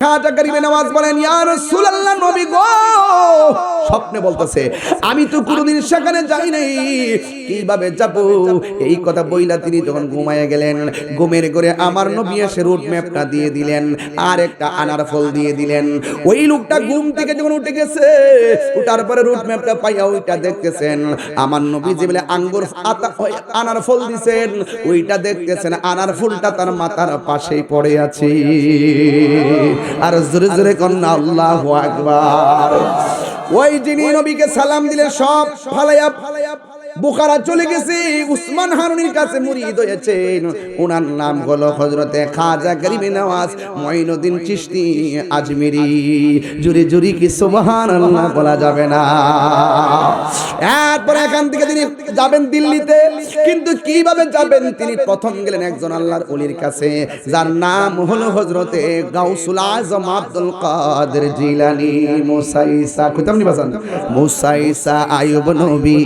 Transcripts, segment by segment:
খাজা গরিবে নওয়াজ বলেন, ইয়া রাসূলুল্লাহ, নবী গো, স্বপ্নে বলতেছে আমি তো কোনোদিন সেখানে যাই নাই, কিভাবে যাব? এই কথা বইলা তিনি যখন ঘুমায় গেলেন, ঘুমের ঘরে আমার নবী এসে রুট ম্যাপটা দিয়ে দিলেন আর একটা আনার ফল দিয়ে দিলেন। ওই লোকটা ঘুম থেকে যখন উঠে গেছে, উঠার পরে রুট ম্যাপটা পাইয়া ওইটা দেখতেছেন, আমার নবী যে বলে আঙ্গুর আনার ফল দিছেন, ওইটা দেখতেছেন আনার ফুলটা তার মাথার পাশেই পড়ে আছে। আর জোরে জোরে কন্যা আল্লাহু আকবার। ওই যিনি নবীকে সালাম দিলেন সব ফালাইয়া বুখারা চলে গেছে, উসমান হারুনির কাছে মুরিদ হয়েছেন। ওনার নাম হলো হযরতে খাজা গরিবে নওয়াজ মঈনুদ্দিন চিশতি আজমিরি। জুরি জুরি কি সুবহানাল্লাহ বলা যাবে না। এরপর এখান থেকে তিনি যাবেন দিল্লিতে, কিন্তু কিভাবে যাবেন? তিনি প্রথম গেলেন একজন আল্লাহর ওলির কাছে, যার নাম হলো হযরতে গাউসুল আজম আব্দুল কাদের জিলানী। মুসাইসা কোথাও নি বাজান, মুসাইসা আইয়ুব নবী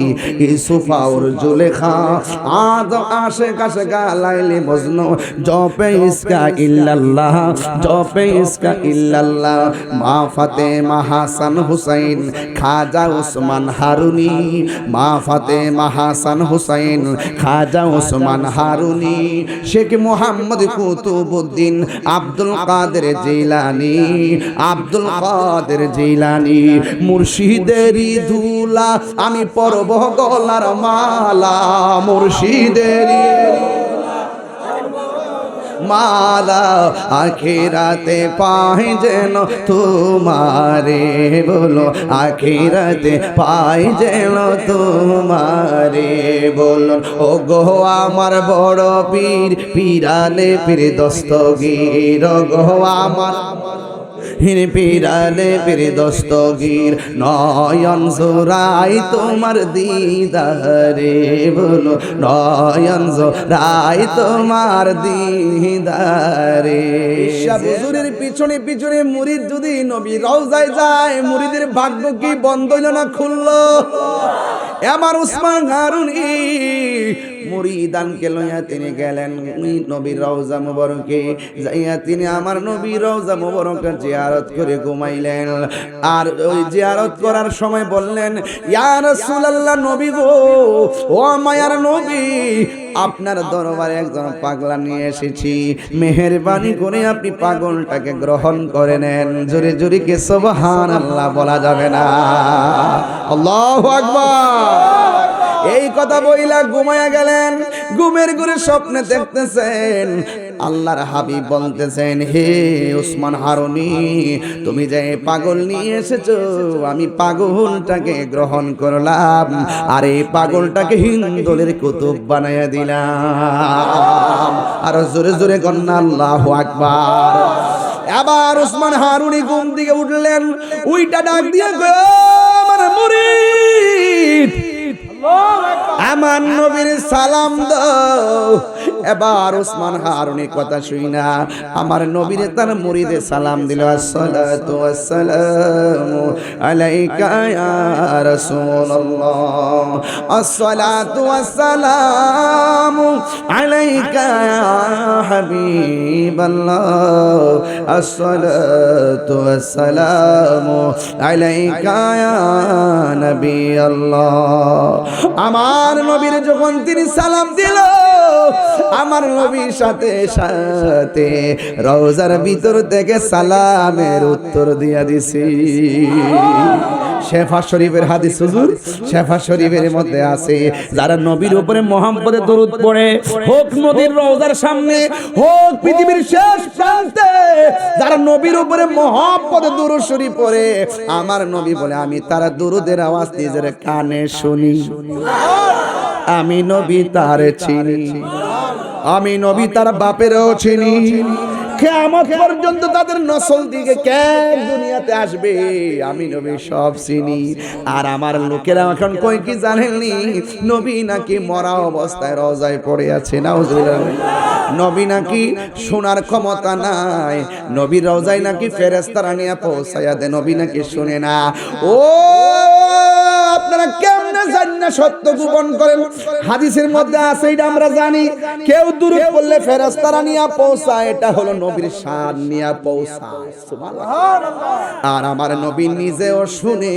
ইউসুফ और जुलेखा आदम आशिक आशिका लाइले मजनू जोपे इसका इल्लल्लाह, जोपे इसका इल्लल्लाह। मा फातेमा हासन हुसैन खाजा उस्मान हारूनी, मा फातेमा हासन हुसैन खाजा उस्मान हारूनी। शेख मोहम्मद कुतुबुद्दीन अब्दुल कादिर जिलानी, अब्दुल कादिर जिलानी। मुर्शिदेरी धूला आमी पड़ब गलार माला, मुर्शिदेरी माला आखिराते पाए जेन तुम्हारे, बोलो आखिराते पाए जेन तुम्हारे, बोलो ओ गो आमार बड़ पीर पीराने पीर दस्तगीर, ओ गो आमार हिरे पीराने पीर दस्तगीर। नयन जोराई तुम्हार दीदारे, बोलो नयन जोराई तुम्हार दीदारे। হুজুরের পিছনে পিছনে মুরিদ যদি নবী রওজায় যায়, মুরিদের ভাগ্য কি বন্ধ হইল না খুললো? আমার উসমান হারুনি মুরিদানকে লইয়া তিনি গেলেন নবীর রওজা মুবারকে, যাইয়া তিনি আমার নবীর রওজা মুবারকের জিয়ারত করে ঘুমাইলেন। আর ওই জিয়ারত করার সময় বললেন, ইয়া রাসূলুল্লাহ, নবী গো, ও মায়ার নবী, আপনার দরবারে একজন পাগলা নিয়ে এসেছি, মেহেরবানি করে আপনি পাগলটাকে গ্রহণ করে নেন। জোরে জোরে কে সুবহানাল্লাহ বলা যাবে না? আল্লাহু আকবার। এই কথা বইলা ঘুমায়া গেলেন। ঘুমের ঘরে স্বপ্নে দেখতেছেন আল্লাহর হাবিব বলতেছেন, হে উসমান হারুনি, তুমি যে পাগল নিয়ে এসেছো, আমি পাগলটাকে গ্রহণ করলাম আর এই পাগলটাকে হিন্দুলের কুতুব বানাইয়া দিলাম। আর জোরে জোরে কন্যা আল্লাহু আকবার। আবার উসমান হারুনি ঘুম থেকে উঠলেন, উইটা ডাক দিয়ে গো আমার মুরিদ, আমার নবীর সালাম দাও। এবার উসমান হারুনি কথা শুই না আমার নবীর তার মুরিদে সালাম দিল, আসসালাতু ওয়াসসালামু আলাইকা ইয়া রাসূলুল্লাহ, আসসালাতু ওয়াসসালামু আলাইকা ইয়া হাবিবাল্লাহ, আসসালাতু ওয়াসসালামু আলাইকা ইয়া নবী আল্লাহ। আমার নবীর যখন তিনি সালাম দিল, আমার নবীর সাথে সাথে রওজার ভিতর থেকে সালামের উত্তর দিয়া দিছি। শেফা শরীফের হাদিস, হুজুর শেফা শরীফের মধ্যে আছে, যারা নবীর উপরে মুহাম্মদে দরুদ পড়ে, হোক নবীর রওজার সামনে, হোক পৃথিবীর শেষ প্রান্তে, যারা নবীর উপরে মুহাম্মদে দরুদ শরীফ পড়ে, আমার নবী বলে আমি তার দরুদের আওয়াজ নিজের কানে শুনি। আমি নবী তার চিনি, আমি নবী তার বাপেরও চিনি। কিয়ামত পর্যন্ত তাদের নসল দিকে কে দুনিয়াতে আসবে, আমি নবী সব চিনি। আর আমার লোকেরা এখন কই কি জানেননি, নবী নাকি মরা অবস্থায় রওজায় পড়ে আছে। নাউজুবিল্লাহ। নবী নাকি শোনার ক্ষমতা নাই, নবীর রওজায় নাকি ফেরেশতারা নিয়ে পৌঁছায়া দেয়, নবী নাকি শুনে না। ও আপনারা কেমনে জান্না সত্য গোপন করেন? হাদিসের মধ্যে আছে, এটা আমরা জানি, কেউ দুরূদ পড়লে ফেরেশতারা নিয়ে পৌঁছায়, এটা হলো নবীর শান নিয়ে পৌঁছায়। সুবহানাল্লাহ। আর আমার নবী নিজেও শুনে,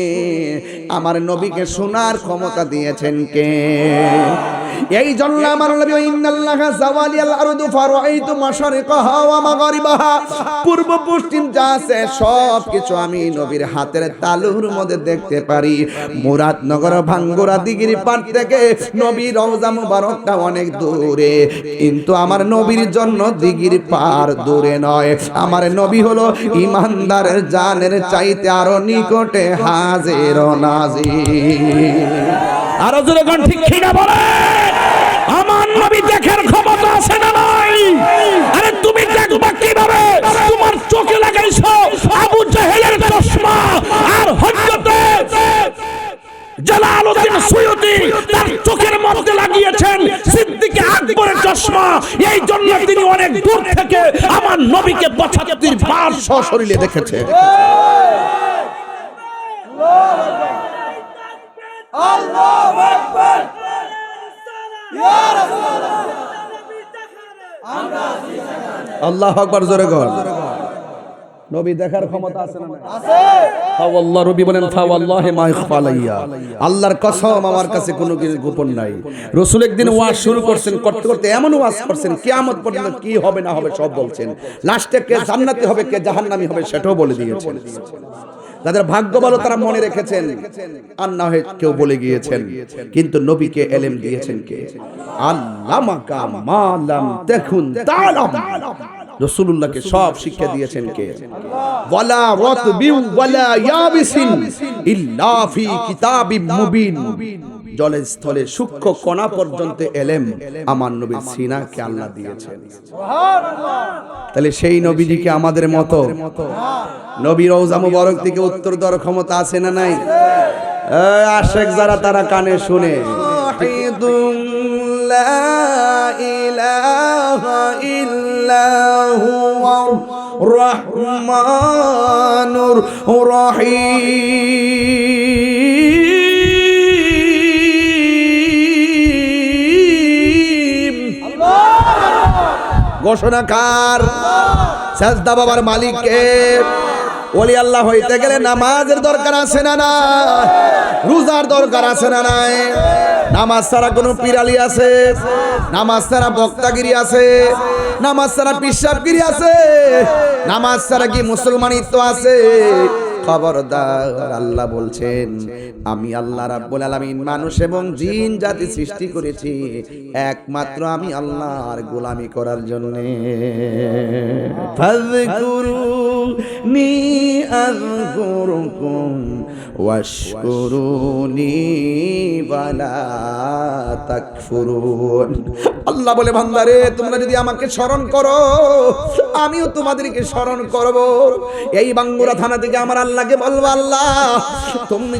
আমার নবীকে শোনার ক্ষমতা দিয়েছেন কে? এই জন্য আমার নবী ইন্নাল্লাহা যাওয়ালিয়াল আরদু ফারাইতু মাশারিকাহা ওয়া মাগারিবাহা, পূর্ব পশ্চিম যা আছে সব কিছু আমি নবীর হাতের তালুর মধ্যে দেখতে পারি। মুরাদনগর ভাঙ্গুরা দিঘির পাড় থেকে নবীর রওজা মুবারকটা অনেক দূরে, কিন্তু আমার নবীর জন্য দিঘির পাড় দূরে নয়। আমার নবী হলো ইমানদারের জানের চাইতে আরো নিকটে হাজির ও নাজির। আরো জোরে কোন ঠিক কিনা বলে? আমার নবী দেখার ক্ষমতা আছে না নাই? আরে তুমি দেখবা কিভাবে? তোমার চোখে লাগাইছো আবু জাহেলের চশমা, আর হযরতে জালালউদ্দিন সুয়ুতী তার চোখের মধ্যে লাগিয়েছেন সিদ্দিক আকবরের চশমা। এই জন্য তিনি অনেক দূর থেকে আমার নবীকে ৭৫ বার সশরীরে দেখেছে। আল্লাহু আকবার, ইয়া রাসূলুল্লাহ, আল্লাহু আকবার, জোরে কর। নবী দেখার ক্ষমতা আছে না? আছে। ফাওয়াল্লাহ, নবী বলেন ফাওয়াল্লাহি মা ইখফা আলাইয়া, আল্লাহর কসম আমার কাছে কোনো কিছু গোপন নাই। রাসূল একদিন ওয়াজ শুরু করছেন, করতে করতে এমন ওয়াজ করছেন কিয়ামত পর্যন্ত কি হবে না হবে সব বলছেন। লাস্টে কে জান্নাতি হবে কে জাহান্নামী হবে সেটাও বলে দিয়েছেন। যাদের ভাগ্য ভালো তারা মনে রেখেছেন, আর না হয় কেউ বলে গিয়েছেন। কিন্তু নবীকে ইলম দিয়েছেন কে? আল্লামাকা মা লাম তাকুন তা'লাম। রাসূলুল্লাহকে সব শিক্ষা দিয়েছেন কে? ওয়ালা রাতবি ওয়ালা ইয়াবিসিন ইল্লা ফি কিতাবিম মুবিন। জলে স্থলে সূক্ষ্ম কণা পর্যন্ত ইলম আমার নবীর সিনাকে আল্লাহ দিয়েছেন। সুবহানাল্লাহ। তাহলে সেই নবীজিকে আমাদের মতো নবীর রওজা মুবারক থেকে উত্তর দেওয়ার ক্ষমতা আছে না নাই? আশেক যারা তারা কানে শুনে, লা ইলাহা ইল্লাহু রহমানুর রহিম। ঘোষণাকার সাজদা বাবার মালিককে। ওলি আল্লাহ হইতে গেলে নামাজের দরকার আছে না না? রোজার দরকার আছে না নাই? নামাজ ছাড়া কোনো পিরালি আছে? নামাজ ছাড়া বক্তাগিরি আছে? নামাজ ছাড়া পিশাবগিরি আছে? নামাজ ছাড়া কি মুসলমানিত্ব আছে? খবরদার, আল্লাহ বলছেন আমি আল্লাহ রাব্বুল আলামিন মানুষ এবং জিন জাতি সৃষ্টি করেছি একমাত্র আমি আল্লাহর গোলামি করার জন্য। ফাযকুরুনি আযকুরুকুম ওয়াশকুরুনি ওয়ালা তাকফুরুন। আল্লাহ বলে বান্দারে তোমরা যদি আমাকে স্মরণ করো আমিও তোমাদেরকে স্মরণ করব। এই বাঙ্গুরা থানা থেকে আমার আল্লাহকে বলবো, আল্লাহ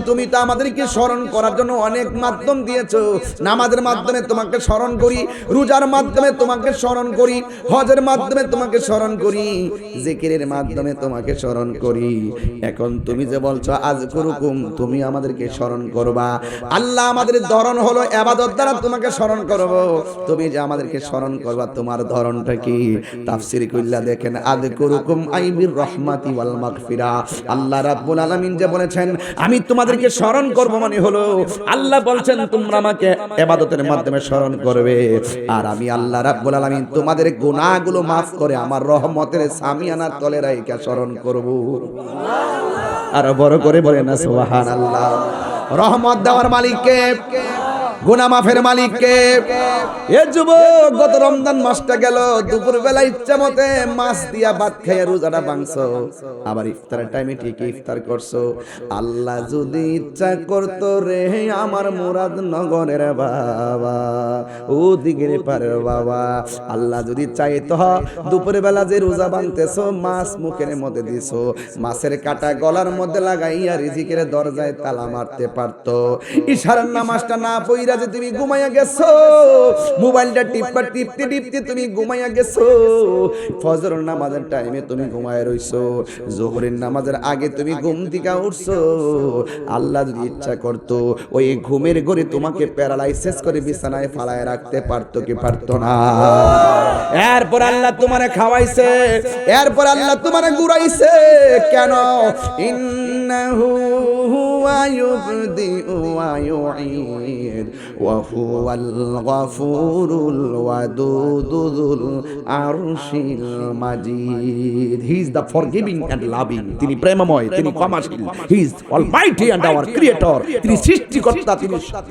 তুমি তো আমাদেরকে স্মরণ করার জন্য অনেক মাধ্যম দিয়েছো। নামাজের মাধ্যমে তোমাকে স্মরণ করি, রোজার মাধ্যমে তোমাকে স্মরণ করি, হজের মাধ্যমে তোমাকে স্মরণ করি, জিকিরের মাধ্যমে তোমাকে স্মরণ করি। এখন তুমি যে বলছো আযকুরুকুম, তুমি আমাদেরকে স্মরণ করবা। আল্লাহ আমাদের ধরন হলো ইবাদত দ্বারা তোমাকে স্মরণ করব। তুমি যে আমাদেরকে স্মরণ করবা তোমার ধরনটা কি? তাফসীর কইলা দেখেন আযকুরুকুম আইবির রহমাতি ওয়াল মাগফিরা। আল্লাহ রাব্বুল আলামিন যে বলেছেন আমি তোমাদেরকে স্মরণ করব মানে হলো আল্লাহ বলছেন তোমরা আমাকে ইবাদতের মাধ্যমে স্মরণ করবে, আর আমি আল্লাহ রাব্বুল আলামিন তোমাদের গুনাহগুলো maaf করে আমার রহমতের সামিয়ানার তলে রাইখা স্মরণ করব। আর বড় করে বলেন না সুবহানাল্লাহ। রহমত দেওয়ার মালিককে, গুনাহ মাফের মালিককে। এ যুবক, গত রমজান মাসটা গেল, দুপুর বেলা ইচ্ছা মতে মাছ দিয়া ভাত খেয়ে রোজাটা ভাঙছো, আবার ইফতারের টাইমে ঠিক ইফতার করছো। আল্লাহ যদি ইচ্ছা করতো রে আমার মুরাদনগরের বাবা, ও দিগের পারের বাবা, আল্লাহ যদি চাইতো দুপুর বেলা যে রোজা ভাঙতেছো মাছ মুখের মধ্যে দিছো, মাছের কাঁটা গলার মধ্যে লাগাইয়া রিজিকের দরজায় তালা মারতে পারতো। ইশারার নামাজটা না পইরা যে তুমি ঘুমাইয়া গেছো, মোবাইলটা টিপতে টিপতে তুমি ঘুমাইয়া গেছো, ফজর নামাজের টাইমে তুমি ঘুমায় রইছো, যোহরের নামাজের আগে তুমি ঘুম থেকে উঠছো, আল্লাহ যদি ইচ্ছা করতো ওই ঘুমের ঘরে তোমাকে প্যারালাইসিস করে বিছানায় ফালায় রাখতে পারতো কি পারতো না? এরপর আল্লাহ তোমারে খাওয়াইছে, এরপর আল্লাহ তোমারে ঘুরাইছে কেন? ইন্নাহু হুয়া ইউবদিউ ওয়া ইউঈদ ওয়া হুয়াল গফুরুল ওয়াদুদুল আরশিল মাজিদ। He is the forgiving and loving. তিনি প্রেমময়, তিনি ক্ষমাশীল। He is almighty and our creator. তিনি সৃষ্টিকর্তা,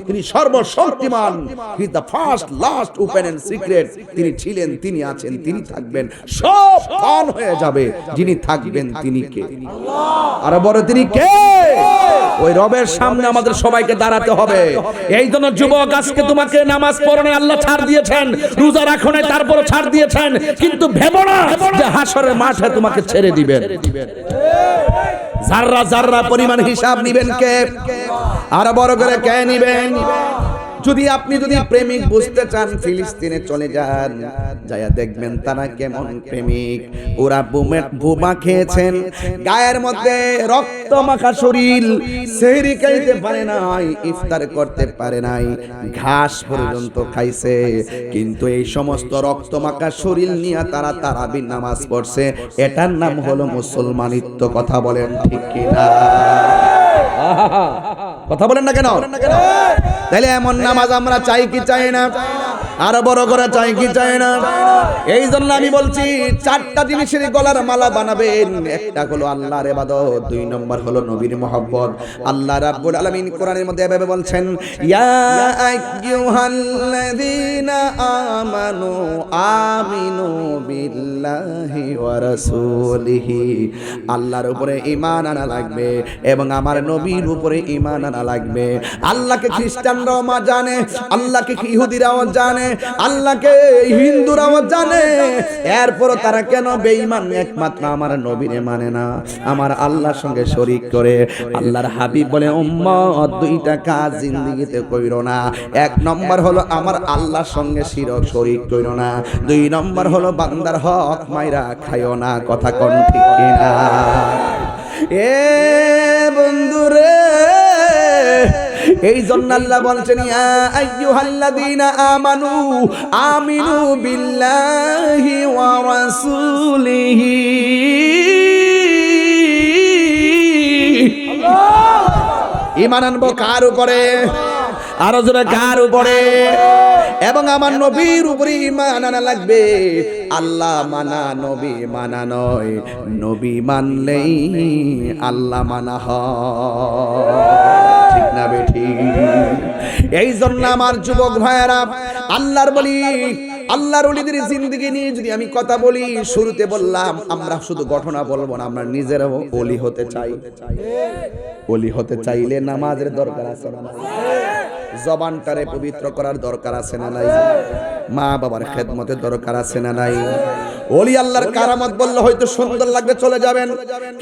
তিনি সর্বশক্তিমান। He is the first, last, open and secret. তিনি ছিলেন, তিনি আছেন, তিনি থাকবেন। সব পান হয়ে যাবে, যিনি থাকবেন তিনি কে? আল্লাহ। আর বড় তিনি কে? ওই রবের সামনে আমাদের সবাইকে দাঁড়াতে হবে। এই জন্য যুবক, আজকে তোমাকে নামাজ পড়ানো আল্লাহ ছাড় দিয়েছেন, রোজা রাখো না তারপর ছাড় দিয়েছেন, কিন্তু ভেবো না যে হাসরের মাঠে তোমাকে ছেড়ে দিবেন। যাররা যাররা পরিমাণ হিসাব নিবেন কে? আর বড় করে কে নিবেন? যদি আপনি প্রেমিক বুঝতে চান, ফিলিস্তিনে চলে যান, যায়া দেখবেন তারা কেমন প্রেমিক। ওরা বোমা খেয়েছেন, গায়ের মধ্যে রক্ত মাখা শরীর, সেহরি খাইতে পারে নাই, ইফতার করতে পারে নাই, ঘাস পর্যন্ত খাইছে, কিন্তু এই সমস্ত রক্ত মাখা শরীর নিয়ে তারা তারাবির নামাজ পড়ছে। এটার নাম হলো মুসলমানিত্ব। কথা বলেন ঠিক কিনা? কথা বলেন না কেন? তাহলে এমন নামাজ আমরা চাই কি চাই না? আরো বড় করে চাই কি চাই না? এই জন্য আমি বলছি, চারটা জিনিসের গলার মালা বানাবেন। একটা হলো আল্লাহর ইবাদত, দুই নম্বর হলো নবীর মহব্বত। আল্লাহ রাব্বুল আলামিন কোরআনের মধ্যে এভাবে বলছেন, ইয়া আইয়ুহাল্লাযীনা আমানু আমিনু বিল্লাহি ওয়া রাসূলিহি। আল্লাহর উপরে ঈমান আনা লাগবে এবং আমার নবীর উপরে ঈমান আনা লাগবে। আল্লাহকে খ্রিস্টানরাও জানে, আল্লাহকে ইহুদিরাও জানে, আল্লাহকে হিন্দুরাও জানে, এরপরও তারা কেন বেঈমান? একমাত্র আমার নবীরে মানে না, আমার আল্লাহর সঙ্গে শরীক করে। আল্লাহর হাবিব বলে, উম্মত দুইটা কাজ জিন্দেগিতে কইরো না। এক নম্বর হলো আমার আল্লাহর সঙ্গে শরীক কইরো না, দুই নম্বর হলো বান্দার হক মাইরা খাইও না। কথা কোন ঠিক কিনা? এ বন্ধুরে, এই জন্য আল্লাহ বলছেন, ইয়া আইয়ুহাল্লাযীনা আমানু আমিনু বিল্লাহি ওয়া রাসূলিহি। ঈমান আনবো কার উপরে? আরো জোরে কার উপরে? এবং আমার নবীর উপরে ঈমান আনা লাগবে। আল্লাহ মানা নবী মানা নয়, নবী মানলেই আল্লাহ মানা হয়। ঠিক না বেঠি? এই জন্য আমার যুবক ভাইয়েরা, আল্লাহর বলি, আল্লাহর ওলিদের জিন্দেগি নিয়ে যদি আমি কথা বলি, শুরুতে বললাম আমরা শুধু ঘটনা বলবো না, আমরা নিজেরাও ওলি হতে চাই। ওলি হতে চাইলে নামাজের দরকার আছে না? জবানটারে পবিত্র করার দরকার আছে না নাই? মা বাবার খেদমতের দরকার আছে না নাই? ওলি আল্লাহর কারামত বললে হয়তো সুন্দর লাগবে, চলে যাবেন,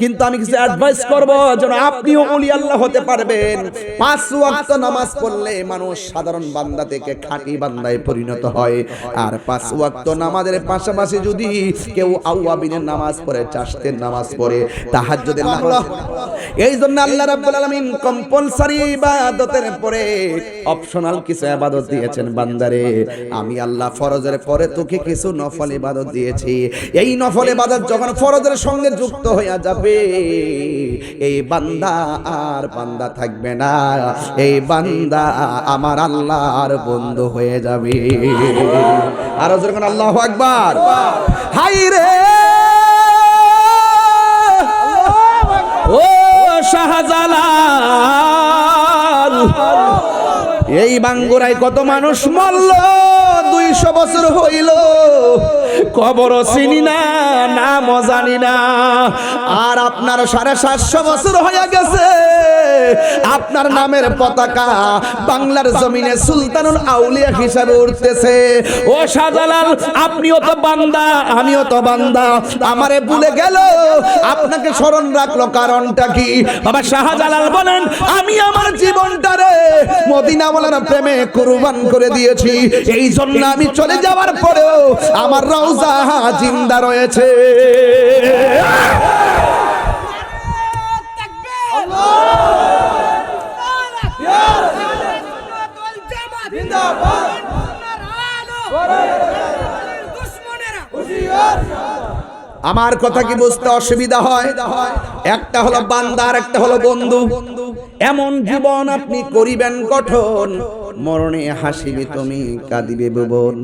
কিন্তু আমি কিছু অ্যাডভাইস করব যেন আপনিও ওলি আল্লাহ হতে পারবেন। 5 ওয়াক্ত নামাজ পড়লে মানুষ সাধারণ বান্দা থেকে খাঁটি বান্দায় পরিণত হয়। আর 5 ওয়াক্ত নামাজের পাশাপাশি যদি কেউ আওয়াবিনের নামাজ পড়ে, চাশতের নামাজ পড়ে, তাহাজ্জুদের নামাজ, এই জন্য আল্লাহ রাব্বুল আলামিন কম্পালসারি ইবাদতের পরে অপশনাল কিছু ইবাদত দিয়েছেন বান্দারে। আমি আল্লাহ ফরজের পরে তোকে কিছু নফল ইবাদত দিয়েছি। এই নফল ইবাদত যখন ফরজের সঙ্গে যুক্ত হয়ে যাবে, এই বান্দা আর বান্দা থাকবে না, এই বান্দা আমার আল্লাহর বন্ধু হয়ে যাবে। আর যখন আল্লাহু আকবার, হাই রে ও শাহজালাল, এই বাঙ্গুরায় কত মানুষ মরল, 200 বছর হইল, কবরও চিনি না, নামও জানি না। আর আপনার 750 বছর হয়ে গেছে, আপনার নামের পতাকা বাংলার জমিনে সুলতানুল আউলিয়া হিসাবে উঠতেছে। ও শাহজালাল, আপনিও তো বান্দা, আমিও তো বান্দা, আমারে ভুলে গেল, আপনাকে স্মরণ রাখলো কারণটা কি? বাবা শাহজালাল বলেন, আমি আমার জীবনটারে মদিনাওয়ালার প্রেমে কুরবান করে দিয়েছি, এই জন্য আমি চলে যাওয়ার পরেও আমার রওজা জিন্দা রয়েছে। আমার কথা কি বুঝতে অসুবিধা হয়? একটা হলো বান্দা আর একটা হলো বন্ধু। এমন জীবন আপনি করিবেন গঠন, মরণে হাসিবে তুমি, কাঁদিবে ভুবন।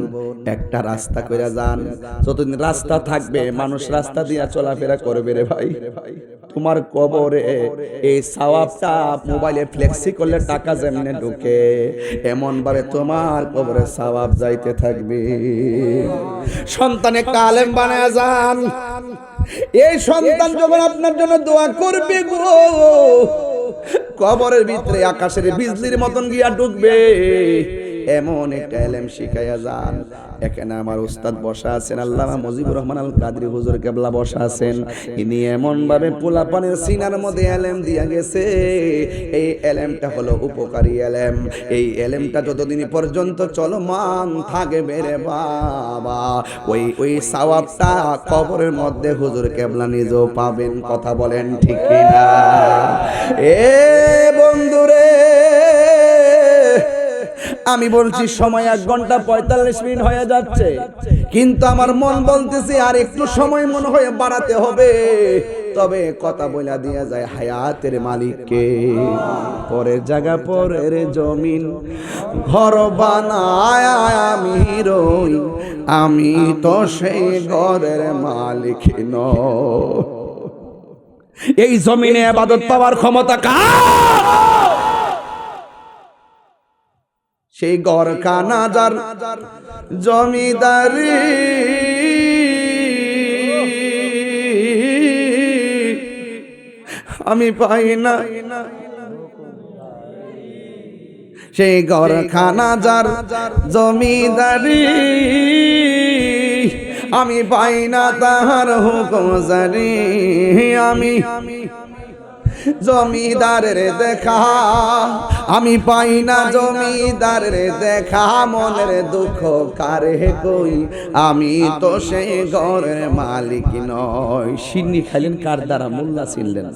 একটা রাস্তা কইরা যান, যতদিন রাস্তা থাকবে মানুষ রাস্তা দিয়া চলাফেরা করবে রে ভাই। তোমার কবরে এই সওয়াবটা মোবাইলে ফ্লেক্সি করলে টাকা যেমনে ঢুকে, এমন ভাবে তোমার কবরে সওয়াব যাইতে থাকবে। সন্তান একটা আলেম বানায় যান, এই সন্তান যখন আপনার জন্য দোয়া করবে গো, কবরের ভিতরে আকাশের বিজলির মতন গিয়া ঢুকবে। এমন একটা এলেম শিখাইয়া যান। এখানে আমার উস্তাদ বসা আছেন, আল্লামা মুজিবুর রহমান আল কাদরি হুজুর কেবলা বসা আছেন। ইনি এমন ভাবে পোলাপানের সিনার মধ্যে এলেম দিয়া গেছে, এই এলেমটা হলো উপকারী এলেম। এই এলেমটা যতদিন পর্যন্ত চলমান থাকবে রে বাবা, ওই সওয়াবটা কবরের মধ্যে হুজুর কেবলা নিজেও পাবেন। কথা বলেন ঠিক কিনা? এ বন্ধুরে, আমি বলছি সময় 1 ঘন্টা 45 মিনিট হয়ে যাচ্ছে, কিন্তু আমার মন বলতেছে আর একটু সময় মনে হয় বাড়াতে হবে। তবে কথা বলা দিয়া যায় হায়াতের মালিককে। পরের জায়গা পরের জমিন ঘর বানায় আমি রই, আমি তো সেই ঘরের মালিক নই। এই জমিনে ইবাদত পাওয়ার ক্ষমতা কার? সেই ঘর কানাজার জমিদারি আমি পাই না, সেই ঘর খানাজার জমিদারি আমি পাই না, তাহার হুকুম জারি আমি জমিদারের দেখা আমি পাই না, জমিদারের দেখা মনের দুঃখ কারে কই, আমি তো সেই ঘরের মালিক নই। সিন্নি খাইলেন কার দ্বারা? মোল্লা ছিলেন।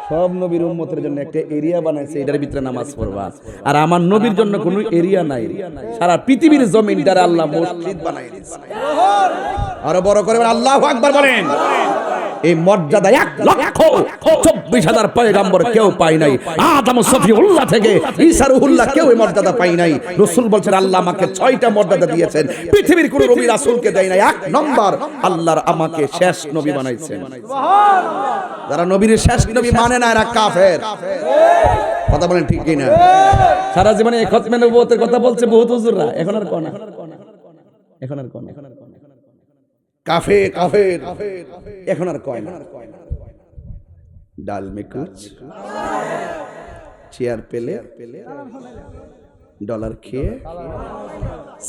সব নবীর উম্মতের জন্য একটা এরিয়া বানাইছে, এটার ভিতরে নামাজ পড়বা। আর আমার নবীর জন্য কোনো এরিয়া নাই, সারা পৃথিবীর জমিনটারে আল্লাহ মসজিদ বানাই দিয়েছে। আরো বড় করে আল্লাহু আকবার বলেন। এই মর্যাদা 1,24,000 পয়গম্বর কেউ পায় নাই। আদম সফিউল্লাহ থেকে ঈসা রুহুল্লাহ কেউ এই মর্যাদা পায় নাই। রাসূল বলছেন আল্লাহ আমাকে 6টা মর্যাদা দিয়েছেন, পৃথিবীর কোনো নবী রাসূলকে দেয় নাই। 1 নম্বর, আল্লাহর আমাকে শেষ নবী বানাইছেন। সুবহানাল্লাহ। যারা নবীর শেষ নবী মানে না এরা কাফের। কথা বলেন ঠিক কি না? সারা জীবনে এই খতমে নবুয়তের কথা বলছে বহুত হুজুররা, এখন আর কোন কাফের কাফের এখন আর কয় না। ডাল মে কুচ চেয়ার পেলে ডলার খেয়ে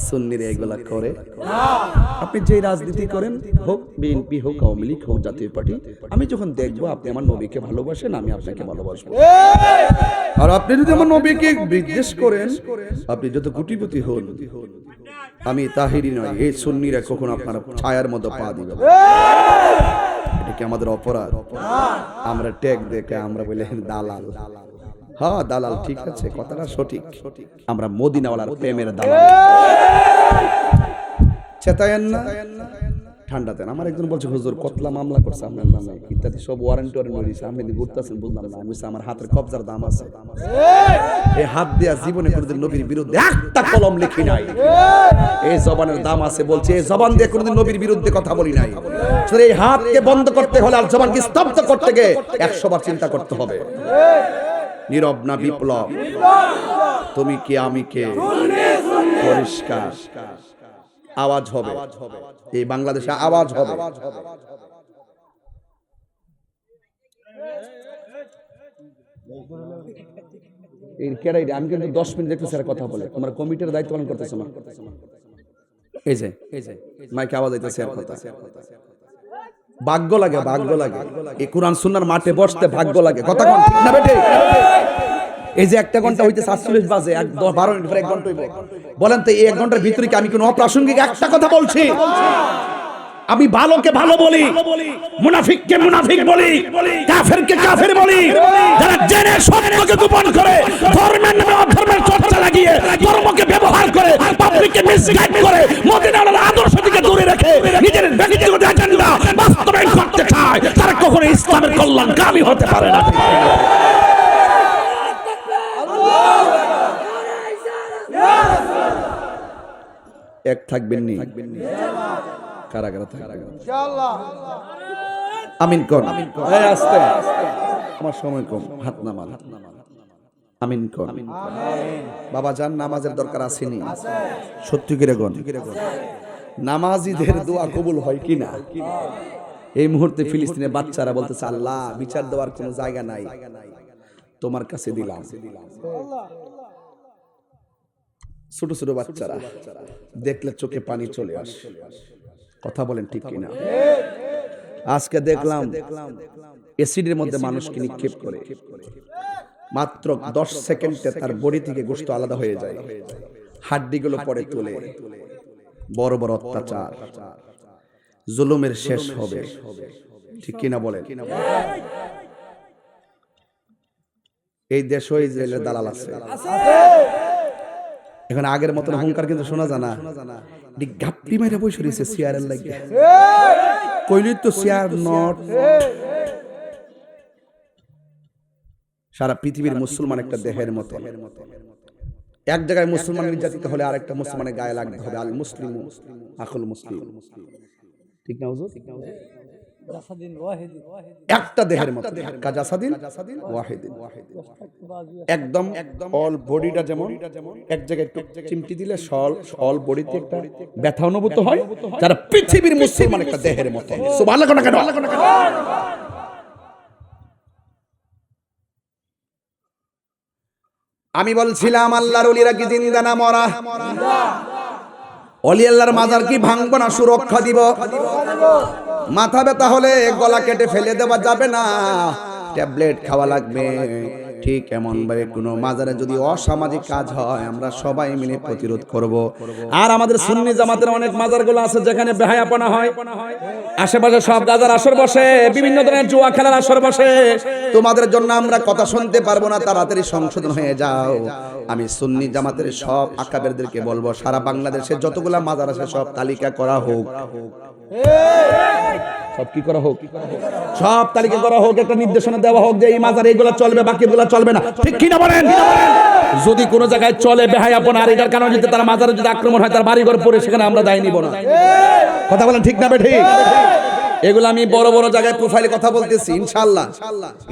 সুন্নিরা এগুলা করে। আপনি যে রাজনীতি করেন, হোক বিএনপি, হোক আওয়ামী লীগ, হোক জাতীয় পার্টি, আমি যখন দেখবো আপনি আমার নবীকে ভালোবাসেন, আমি আপনাকে ভালোবাসবো। আর আপনি যদি আমার নবীকে বিদ্বেষ করেন, আপনি যত কোটিপতি হন, আমি তাহিরি নয়, এই সুন্নিরা কখন আপনার ছায়ার মতো পা দিবে। এটা কি আমাদের অপরাধ? আমরা ট্যাগ দেখে আমরা বলি দালাল। হ্যাঁ দালাল, ঠিক আছে, কথাটা সঠিক। আমরা মদিনাওয়ালার প্রেমের দালাল। চেতায়েন না, ঠান্ডাতে। আমার একজন বলছে হুজুর কতলা মামলা করছে আপনার নামে ইত্যাদি, সব ওয়ারেন্ট দিয়েছে, আপনি ঘুরতেছেন বুঝলাম না। আমি আমার হাতের কবজার দাম আছে, এই হাত দেয়া জীবনে কোনোদিন নবীর বিরুদ্ধে একটা কলম লিখি নাই। এই জবানের দাম আছে, বলছে এই জবান দিয়ে কোনোদিন নবীর বিরুদ্ধে কথা বলি নাই। এই হাতকে বন্ধ করতে হলে আর জবানকে স্তব্ধ করতে গিয়ে 100 বার চিন্তা করতে হবে। নীরব না বিপ্লব, তুমি কে আমি কে, পরিষ্কার। আওয়াজ হবে, এই বাংলাদেশে আওয়াজ হবে। আমি কিন্তু 10 মিনিট দেখতে স্যার কথা বলে, তোমরা কমিটির দায়িত্ব পালন করতেছো না। এই যে মাইকে আওয়াজ আইতেছে আর কথা। ভাগ্য লাগে, ভাগ্য লাগে এই কোরআন সুন্নাহর মাঠে বসতে, ভাগ্য লাগে। কথা কোন ঠিক না বেটে? এই যে 1 ঘন্টা হইতে 47 বাজে, 12 মিনিট পরে 1 ঘন্টা হইব। বলেন তো এই 1 ঘন্টার ভিতরে কি আমি কোনো অপ্রাসঙ্গিক একটা কথা বলছি? আমি ভালোকে ভালো বলি, মুনাফিককে মুনাফিক বলি, কাফেরকে কাফের বলি। যারা জেনে সত্যকে গোপন করে, ধর্মের নামে অধর্মের চর্চা লাগিয়ে, ধর্মকে ব্যবহার করে, পাবলিককে মিসগাইড করে, মদিনার আদর্শ থেকে দূরে রেখে নিজের ব্যক্তিগত এজেন্ডা বাস্তবায়ন করতে চায়, তারা কখনো ইসলামের কল্যাণকামী হতে পারে না। এক থাকবেন নি, কারাগারে থাকবেন ইনশাআল্লাহ। আমিন কোন, এই আস্তে, আমার সময় কম, হাত নামান। আমিন কোন। বাবা জান, নামাজের দরকার আসেনি? সত্যি করে গণ, নামাজিদের দোয়া কবুল হয় কিনা? এই মুহূর্তে ফিলিস্তিনের বাচ্চারা বলতেছে, আল্লাহ বিচার দেওয়ার কোনো জায়গা নাই, তোমার কাছে দিলাম। ছোট ছোট বাচ্চারা দেখলে চোখে পানি চলে আসে। কথা বলেন ঠিক কিনা? আজকে দেখলাম এসিডের মধ্যে মানুষকে নিক্ষেপ করে, মাত্র 10 সেকেন্ডে তার বডি থেকে গোশত আলাদা হয়ে যায়, হাড্ডিগুলো পরে তুলে। বড় বড় অত্যাচার, জুলুমের শেষ হবে, ঠিক কিনা বলেন? এই দেশও ইসরায়েলের দালাল আছে। এখন আগের মতন হুঙ্কার কিন্তু শোনা যায় না। গাপ্পি মাইরা বসে রয়েছে চেয়ারের লাগে, কইলি তো চেয়ার নট। সারা পৃথিবীর মুসলমান একটা দেহের মতো, এক জায়গায় মুসলমান নির্যাতিত হলে আরেকটা মুসলমানের গায়ে লাগতে হবে। আল মুসলিমু আখুল মুসলিম, ঠিক না হুজুর? একটা দেহের মতো, কাজাসাদিন ওয়াহিদিন। একদম অল বডিটা যেমন এক জায়গায় একটু চিমটি দিলে অল বডিতে একটা ব্যথা অনুভূত হয়, যারা পৃথিবীর মুসলমান একটা দেহের মতো। সুবহানাল্লাহ কোন কেন? আমি বলছিলাম আল্লাহর ওলিরা কি জিন্দা না মরা? ওলি আল্লাহর মাজার কি ভাঙবো না সুরক্ষা দিব? মাথা ব্যথা হলে গলা কেটে ফেলে দেওয়া যাবে না, ট্যাবলেট খাওয়া লাগবে। ঠিক এমন ভাবে কোনো মাজারে যদি অসামাজিক কাজ হয়, আমরা সবাই মিলে প্রতিরোধ করব। আর আমাদের সুন্নি জামাতের অনেক মাজারগুলো আছে যেখানে বেহায়াপনা হয়, আশেপাশে সব গাজার আসর বসে, বিভিন্ন ধরনের জুয়া খেলার আসর বসে। তোমাদের জন্য আমরা কথা শুনতে পারবো না, তাড়াতাড়ি সংশোধন হয়ে যাও। আমি সুন্নি জামাতের সব আকাবেরদেরকে বলবো, সারা বাংলাদেশে যতগুলা মাজার আছে সব তালিকা করা হোক। সব কি করা হোক? সব তালিকা করা হোক, একটা নির্দেশনা দেওয়া হোক যে এই মাজার এইগুলা চলবে, বাকিগুলা চলবে না, ঠিক কি না বলেন? যদি কোনো জায়গায় চলে বেহায়াপনা, আর এটার কারণে যদি তার মাজারে যদি আক্রমণ হয়, তার বাড়িঘর পড়ে, সেখানে আমরা দায় নিব না। কথা বলেন ঠিক না বে ঠিক? এগুলো আমি বড় বড় জায়গায় প্রোফাইলে কথা বলতেছি, ইনশাআল্লাহ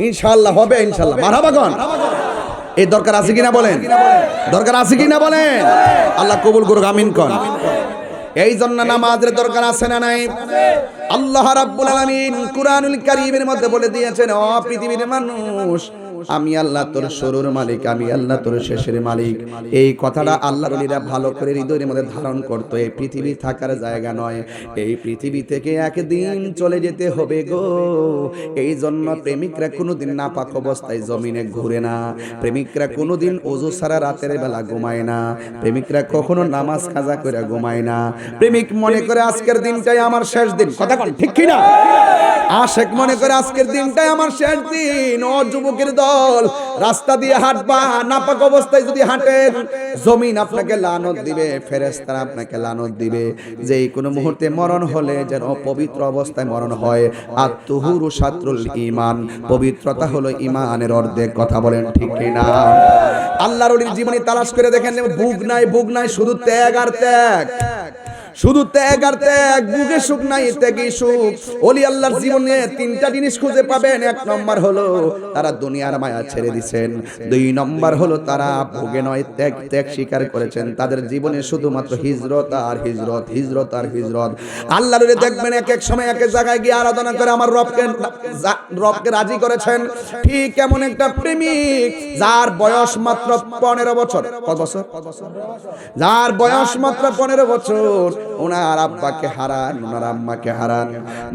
ইনশাআল্লাহ হবে, ইনশাআল্লাহ। মারহাবাগন। এই দরকার আছে কিনা বলেন? দরকার আছে কিনা বলেন? আল্লাহ কবুল করুক, আমিন কোন। এই জন্য নামাজের দরকার আছে না নাই? আল্লাহ রাব্বুল আলামিন কুরআনুল কারীমের মধ্যে বলে দিয়েছেন, ও পৃথিবীর মানুষ, আমি আল্লাহ তোর শুরুর মালিক, আমি আল্লাহ তোর শেষের মালিক। এই কথাটা আল্লাহর ওলিরা ভালো করে হৃদয়ের মধ্যে ধারণ করতো। এই পৃথিবী থাকার জায়গা নয়, এই পৃথিবী থেকে একদিন চলে যেতে হবে গো। এই জন্য প্রেমিকরা কোনোদিন নাপাক অবস্থায় জমিনে ঘুরে না, প্রেমিকরা কোনোদিন ওযু ছাড়া রাতের বেলা ঘুমায় না, প্রেমিকরা কখনো নামাজ কাজা করে ঘুমায় না। প্রেমিক মনে করে আজকের দিনটাই আমার শেষ দিন। কথা কোন ঠিক কি না? আশেক মনে করে আজকের দিনটাই আমার শেষ দিন। ও যুবকের দল, রাস্তা দিয়ে হাঁটবা, নাপাক অবস্থায় যদি হাঁটেন, জমিন আপনাকে লানত দিবে, ফেরেশতারা আপনাকে লানত দিবে। যেই কোনো মুহূর্তে মরণ হলে যেন পবিত্র অবস্থায় মরণ হয়। আত-তুহুরু শাতরুল ঈমান, পবিত্রতা হলো ঈমানের অর্ধেক। কথা বলেন ঠিক কি না? আল্লাহর ওলির জীবনী তালাশ করে দেখেন, ভোগ নাই, ভোগ নাই, শুধু ত্যাগ আর ত্যাগ। শুধু ত্যাগ আর ত্যাগ, বুকে সুখ নাই ত্যাগই সুখ। ওলি আল্লাহর জীবনে তিনটা জিনিস খুঁজে পাবেন। এক নম্বর হলো তারা দুনিয়ার মায়া ছেড়ে দিয়েছেন। দুই নম্বর হলো তারা ভোগে নয় ত্যাগ স্বীকার করেছেন। তাদের জীবনে শুধুমাত্র হিজরত আর হিজরত, হিজরত আর হিজরত। আল্লাহর দেখবেন এক এক সময় এক এক জায়গায় গিয়ে আরাধনা করে আমার রবকে রাজি করেছেন। ঠিক এমন একটা প্রেমিক যার বয়স মাত্র 15 বছর। কত বছর? যার বয়স মাত্র 15 বছর, ওনার আব্বাকে হারান, ওনার আম্মাকে হারান।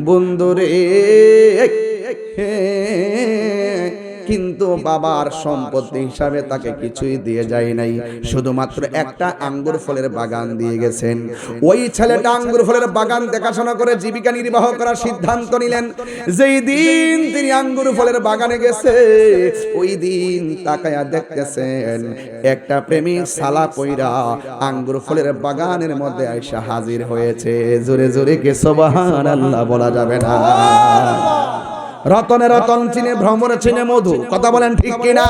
বন্ধুরে, কিন্তু বাবার সম্পত্তি হিসাবে তাকে কিছুই দিয়ে যায় নাই, শুধুমাত্র একটা আঙ্গুর ফলের বাগান দিয়ে গেছেন। ওই ছেলেটা আঙ্গুর ফলের বাগান দেখাশোনা করে জীবিকা নির্বাহ করার সিদ্ধান্ত নিলেন। যেই দিন তিনি আঙ্গুর ফলের বাগানে গেছে, ওই দিন তাকায়া দেখতেছেন একটা প্রেমিক সালা কইরা আঙ্গুর ফলের বাগানের মধ্যে আইসা হাজির হয়েছে। জোরে জোরে কে সুবহানাল্লাহ বলা যাবে না? রতনে রতন চিনে, ভ্রমরে চিনে মধু। কথা বলেন ঠিক কিনা?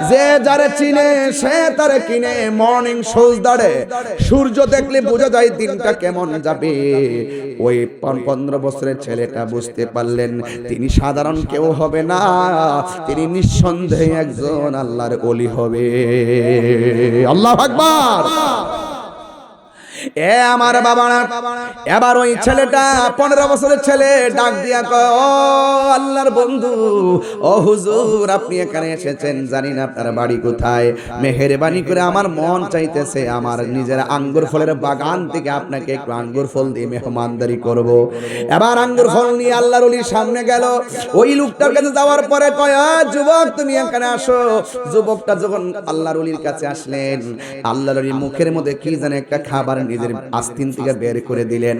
যে যারে চিনে সে তারে কিনে। মর্নিং সূর্যোদয়ে সূর্য দেখলে বোঝা যায় দিনটা কেমন যাবে। ওই 15 বছরের ছেলেটা বুঝতে পারলেন তিনি সাধারণ কেউ হবে না, তিনি নিঃসন্দেহে একজন আল্লাহর ওলি হবে। আল্লাহু আকবার। এ আমার বাবারা, এবার ওই ছেলেটা 15 বছরের ছেলে ডাক দিয়া কয়, ও আল্লাহর বন্ধু, ও হুজুর, আপনি এখানে এসেছেন, জানি না আপনার বাড়ি কোথায়। মেহেরবানি করে আমার মন চাইতেছে আমার নিজের আঙ্গুর ফলের বাগান থেকে আপনাকে একটু আঙ্গুর ফল দিয়ে মেহমানদারি করব। এবার আঙ্গুর ফল নিয়ে আল্লাহর ওলির সামনে গেল। ওই লোকটার কাছে যাওয়ার পরে কয়, যুবক তুমি এখানে আসো। যুবকটা যখন আল্লাহর ওলির কাছে আসলেন, আল্লাহর ওলির মুখের মধ্যে কি জানে একটা খাবার নিজের আস্তিন থেকে বের করে দিলেন।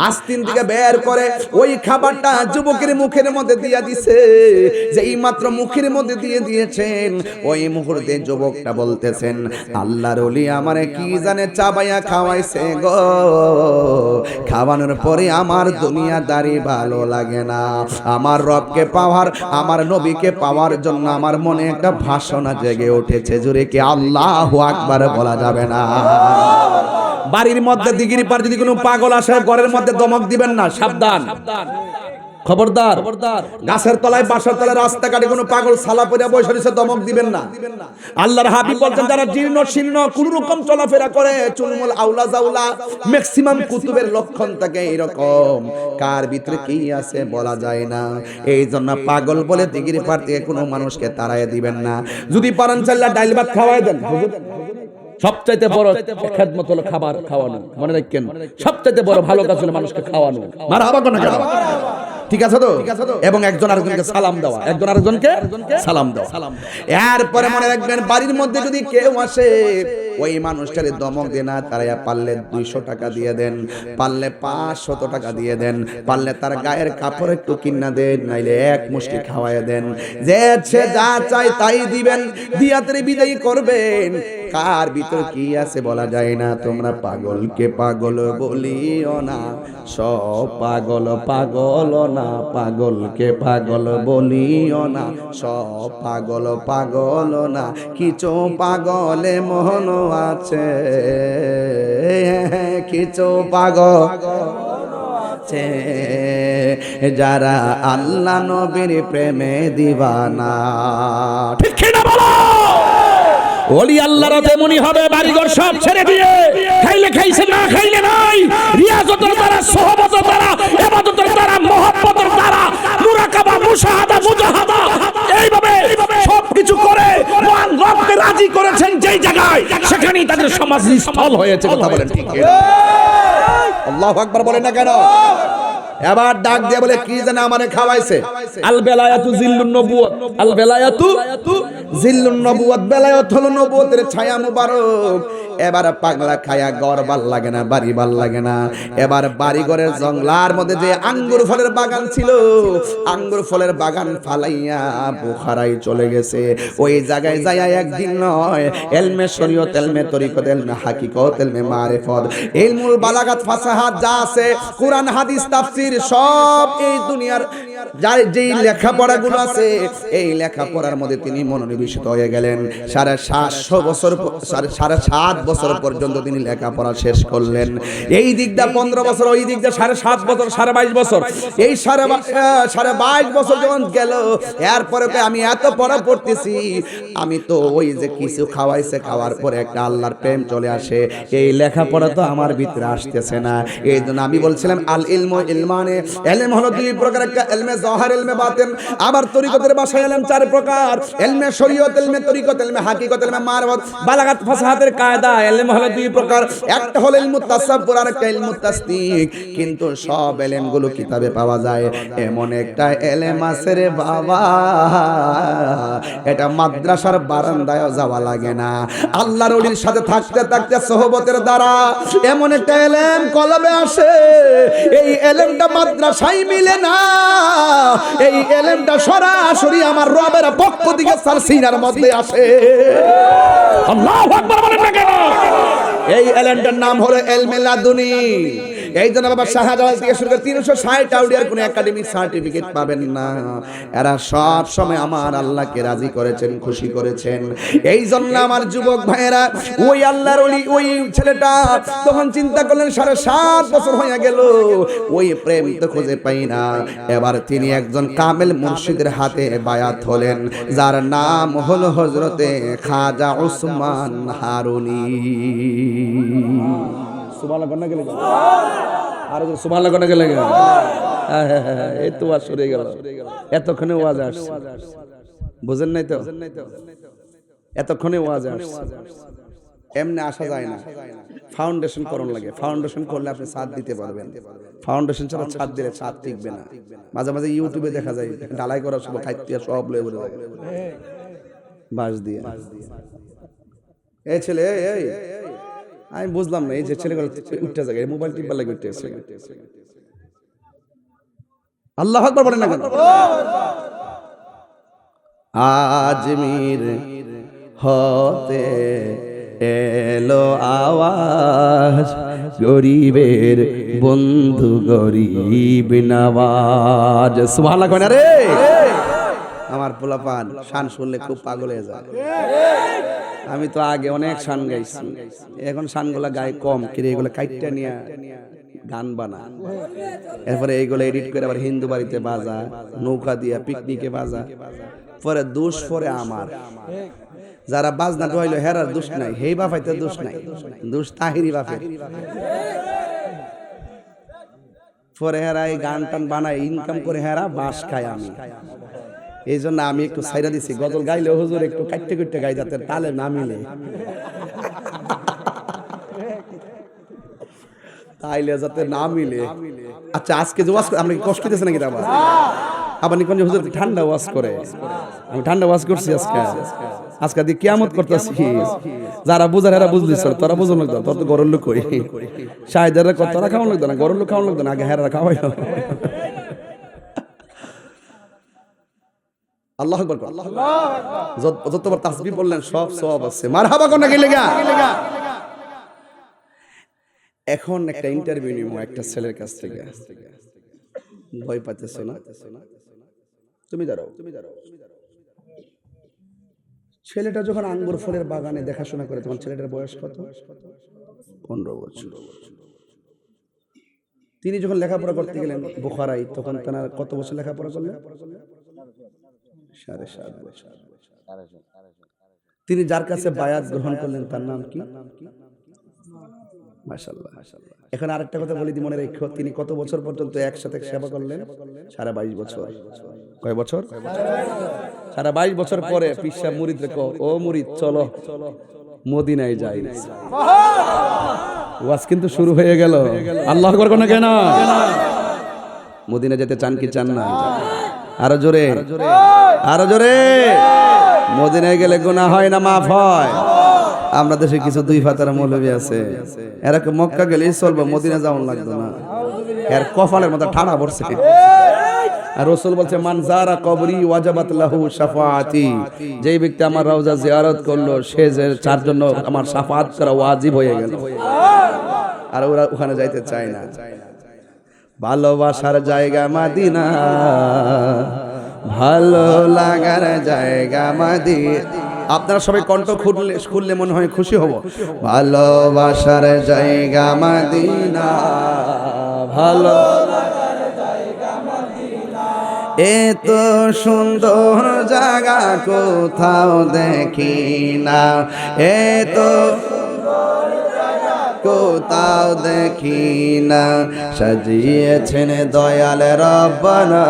আস্তিন থেকে বের করে ওই খাবারটা যুবকের মুখের মধ্যে দিয়ে দিছে। যেই মাত্র মুখের মধ্যে দিয়ে দিয়েছেন, ওই মুহূর্তে যুবকটা বলতেছেন, আল্লাহর ওলি আমারে কি জানে চাবাইয়া খাওয়াইছে গো। খাওয়ানোর পরে আমার দুনিয়াদারি ভালো লাগে না। আমার রবকে পাওয়ার, আমার নবীকে পাওয়ার জন্য আমার মনে একটা ভাষণা জেগে উঠেছে। জোরে কি আল্লাহু আকবার বলা যাবে না? বাড়ির মধ্যে দিগিরি পার যদি কোনো পাগল আসে, ঘরের মধ্যে দমক দিবেন না, সাবধান, খবরদার। গাছের তলায়, বাসার তলায়, রাস্তাঘাটে কোনো পাগল সালা পরে বসে রয়েছে, দমক দিবেন না। আল্লাহর হাবিব বলছেন, যারা জীর্ণ শীর্ণ কোন রকম চলাফেরা করে, চুলমুল আউলা জাউলা, ম্যাক্সিমাম কুতুবের লক্ষণ থাকে এরকম, কার ভিতরে কি আছে বলা যায় না। এই জন্য পাগল বলে দিগিরি পার থেকে কোনো মানুষকে তাড়াইয়া দিবেন না। যদি পারেন চাইলে ডাইল ভাত খাওয়াই দেন। সবচাইতে বড় খেদমত হলো খাবার খাওয়ানো। মনে রাখেন, সবচাইতে বড় ভালো কাজ হলো মানুষকে খাওয়ানো। মারহাবা কোন কেন? ঠিক আছে তো? এবং একজন আরেকজনকে সালাম দেওয়া, একজন আরেকজনকে সালাম দেওয়া। এরপরে মনে রাখবেন, বাড়ির মধ্যে যদি কেউ আসে, ওই মানুষটারে দমক দেন না, তারা পারলে 200 টাকা দিয়ে দেন, পারলে 500 টাকা দিয়ে দেন, পারলে তার গায়ের কাপড় একটু কিনা দেন, নাইলে এক মুষ্টি খাওয়ায় দেন। যে যা চাই তাই দিবেন, দিয়াতে বিদায় করবেন। কার ভিতর কি আছে বলা যায় না। তোমরা পাগলকে পাগল বলিও না, সব পাগল পাগল না। পাগলকে পাগল বলিও না, সব পাগল পাগল না। কিছু পাগলে মন আছে, কিছু পাগল আছে যারা আল্লাহ নবীর প্রেমে দিবানা। ঠিক কিনা বলো? ওলি আল্লাহর তেমনি হবে, বাড়িঘর সব ছেড়ে দিয়ে, খাইলে খাইছে, না খাইলে নাই, রিয়াজতের দ্বারা, সোহবতের দ্বারা, ইবাদতের দ্বারা, মুহাব্বতের দ্বারা, মুরাকাবা, মুশাহাদা, মুজাহাদা, এইভাবে সবকিছু করে মহান রবকে রাজি করেছেন যেই জায়গায়, সেখানেই তাদের সমাজী স্থল হয়েছে। কথা বলেন ঠিক কিনা? আল্লাহু আকবার বলেন না কেন? এবার ডাক দিয়ে বলে, কি জানে আমারে খাওয়াইছে। আল বেলায়াতু জিল্লুন নবুওয়াত, আল বেলায়াতু জিল্লুন নবুওয়াত, বেলায়াত হলো নবুয়তের ছায়া মুবারক। এবার পাগলা খায়া ঘর ভাল লাগে না, বাড়ি ভাল লাগে না। এবার বাড়ি ঘরের জঙ্গলার মধ্যে যে আঙ্গুর ফলের বাগান ছিল, আঙ্গুর ফলের বাগান ফালাইয়া বুখারায় চলে গেছে। ওই জায়গায় যাইয়া একদিন নয়, এলমে শরীয়ত, এলমে তরিকত, এলমে হাকিকত, এলমে মারিফত, ইলমুল বালাগাত, ফাসাহাত যা আছে, কোরআন হাদিস তাফসীর, সব এই দুনিয়ার যার যেই লেখাপড়াগুলো আছে এই লেখাপড়ার মধ্যে তিনি মনোনিবেশিত হয়ে গেলেন। 7.5 বছর পর্যন্ত তিনি লেখাপড়া শেষ করলেন। এই দিকটা 15 বছর, ওই দিকটা 7.5 বছর, 22 বছর। এই 22 বছর যখন গেল, এরপরে আমি এত পড়া পড়তেছি, আমি তো ওই যে কিছু খাওয়াইছে, খাওয়ার পরে একটা আল্লাহর প্রেম চলে আসে, এই লেখাপড়া তো আমার ভিতরে আসতেছে না। এই জন্য আমি বলছিলাম আল ইলমু ইলমানে, ইলম হলো দুই প্রকার, একটা ইলমে যাহির, ইলমে বাতিন। আবার তরিকতের ভাষায় ইলম 4 প্রকার, ইলমে শরীয়ত, ইলমে তরিকত, ইলমে হাকিকত, ইলমে মারফত, বালাগাত, ফাসাহাতের কায়দা। ইলম হলো দুই প্রকার, একটা হলো ইলমুত তাসাব্বুর আর একটা ইলমুত তাসদিক। কিন্তু সব ইলমগুলো কিতাবে পাওয়া যায়, এমন একটা ইলম আছে রে বাবা, এটা মাদ্রাসার বারান্দায় যাওয়া লাগে না। আল্লাহর ওলির সাথে থাকতে থাকতে সোহবতের দ্বারা এমন একটা ইলম কলবে আসে, এই ইলমটা মাদ্রাসায় মিলে না, এই ইলমটা সরাসরি আমার রবের পক্ষ থেকে তার সিনার মধ্যে আসে। আল্লাহু আকবার বলেন না কেন? এই ইলমটার নাম হলো ইলমে লাদুনী। এই জন্য বাবা শাহজালাল থেকে শুরু করে 360 আউলিয়ার কোনো একাডেমিক সার্টিফিকেট পাবেন না। এরা সব সময় আমার আল্লাহকে রাজি করেছেন, খুশি করেছেন। এই জন্য আমার যুবক ভাইয়েরা, ওই আল্লাহর ওলি, ওই ছেলেটা তখন চিন্তা করলেন 7.5 বছর হয়ে গেল, ওই প্রেম তো খুঁজে পাই না। এবার তিনি একজন কামেল মুর্শিদের হাতে বায়াত হলেন, যার নাম হলো হযরতে খাজা উসমান হারুনি। সুবহানাল্লাহ কন্যা গেলে আর সুবহানাল্লাহ কন্যা গেলে এই তো ওয়াজ শুরু হয়ে গেল। এতক্ষণে ওয়াজ আসছে, বুঝেন নাই তো? এতক্ষণে ওয়াজ আসছে। এমনি আসা যায় না, ফাউন্ডেশন করণ লাগে। ফাউন্ডেশন করলে আপনি ছাদ দিতে পারবেন, ফাউন্ডেশন ছাড়া ছাদ দিলে ছাদ টিকবে না। মাঝে মাঝে ইউটিউবে দেখা যায় ঢালাই করার সময় খাইতে সব লয়ে বলে যায় বাঁশ দিয়ে। এই ছেলে, এই আমি বুঝলাম না, এই যে ছেলেগুলো উঠতে যায় মোবাইল টিপবার লাগে উঠতে আছে। আল্লাহু আকবার বলেন না কেন? আজমির হতে এলো আওয়াজ, গরিবের বন্ধু গরিব নওয়াজ। সুবহানাল্লাহ কয় না রে? আমার পোলাপান শান শুনলে খুব পাগল হয়ে যায়। আমি তো আগে অনেক শান গাইছি, এখন শানগুলা গায়ে কম, কিরে এগুলো কাইটটা নিয়ে গান বানা, এরপরে এইগুলো এডিট করে আবার হিন্দু বাড়িতে বাজা, নৌকা দিয়া পিকনিকে বাজা, পরে দোষ পরে আমার। যারা বাজনা ঢুকাইলো হেরার দোষ নাই, হেই বাপাইতে দোষ নাই, দোষ তাহিরি বাপের। পরে হেরা এই গান টান বানায় ইনকাম করে, হেরা বাস খায়, আমি এই জন্য আমি একটু সাইরা দিছি। গজল গাইলে হুজুর একটু কাটতে কাটতে গাই, যাতে তালে না মিলে, তাইলে যাতে না মিলে। আচ্ছা, আজকে যে ওয়াজ আমরা কি কষ্ট দিতেছে নাকি? আবার নিকন হুজুর ঠান্ডা ওয়াজ করে, আমি ঠান্ডা ওয়াজ করছি আজকে দিয়ে কিয়ামত করতেছি। যারা বুঝার এরা বুঝলিস, তোরা বুঝো লাগতো, তোর তো গরুর লোক কই শাহেদারা কত, তোরা খাওয়ান লাগতো না, গরুর লোক খাওয়ান লাগতো না, আগে হেরা খাওয়াই। আল্লাহু আকবার, যতবার তাসবিহ বললেন সব সওয়াব আছে। মারহাবা কোন নাকি লাগা। এখন একটা ইন্টারভিউ নিব একটা ছেলের কাছ থেকে, ভয় পাচ্ছেছ না? তুমি দাঁড়াও। ছেলেটা যখন আঙ্গুর ফলের বাগানে দেখাশোনা করে, তখন ছেলেটার বয়স কত? 15 বছর। তিনি যখন লেখাপড়া করতে গেলেন বুখারায়, তখন তার কত বছর লেখাপড়া করলেন? 7.5 বছর। তিনি যার কাছে বায়াত গ্রহণ করলেন তার নাম কি? মাশাআল্লাহ। এখন আরেকটা কথা বলি, মনে রেখো, তিনি কত বছর পর্যন্ত একসাথে সেবা করলেন? 22.5 বছর। কয় বছর? 22.5 বছর পরে পীর সাহেব মুরিদ রেখো, ও মুরিদ চলো মদিনায় যাই। ওয়াজ কিন্তু শুরু হয়ে গেল। আল্লাহু আকবার কোন কেন? মদিনা যেতে চান কি চান না? আরো জোরে, আরো জোরে। মদিনায় গেলে গুনাহ হয় না মাফ হয়? আমরা দেশে কিছু দুই ফাতার মৌলবী আছে, এরা মক্কা গেলেই চলবে, মদিনা যাওয়ার লাগতো না। এর কপালের মধ্যে ঠাড়া পড়ছে। আর রাসূল বলছে, মান যারা কবরি ওয়াজাবাত লাহু শাফাআতি, যেই ব্যক্তি আমার রওজা জিয়ারত করলো, সে যে তার জন্য আমার শাফাআত করা ওয়াজিব হয়ে গেল। আর ওরা ওখানে যাইতে চায় না। ভালোবাসার জায়গা মদিনা, ভালো লাগার জায়গা মদিনা। আপনারা সবাই কণ্ঠ খুললে মনে হয় খুশি হব। ভালোবাসার জায়গা মদিনা, ভালো এত সুন্দর জায়গা কোথাও দেখি না, এত কোথাও দেখি না। সাজিয়েছেন দয়াল রব্বানা,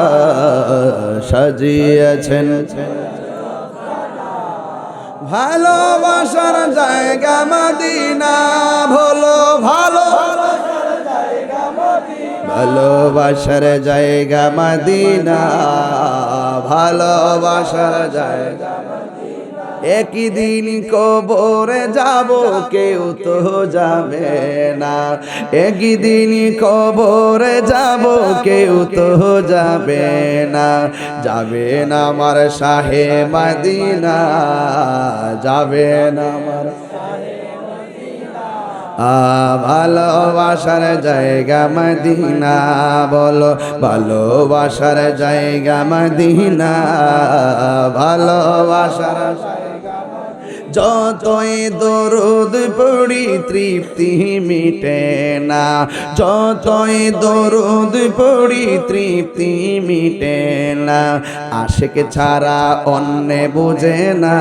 সাজিয়েছেন ভালোবাসার জায়গা মদিনা, ভালোবাসার জায়গা মদিনা, ভালোবাসার জায়গা। একই দিন কবরে যাব কেউ তো যাবে না, একই দিন কবরে যাব কেউ তো যাবে না, যাবে না আমার শাহে মদিনা, যাবে না আমার ভালোবাসার জায়গা মদিনা, বলো ভালোবাসার জায়গা মদিনা, ভালোবাসার যতই দরুদ পড়ি তৃপ্তি মিটে না, যতই দরুদ পড়ি তৃপ্তি মিটে না। আশিক ছাড়া অন্য বুঝে না,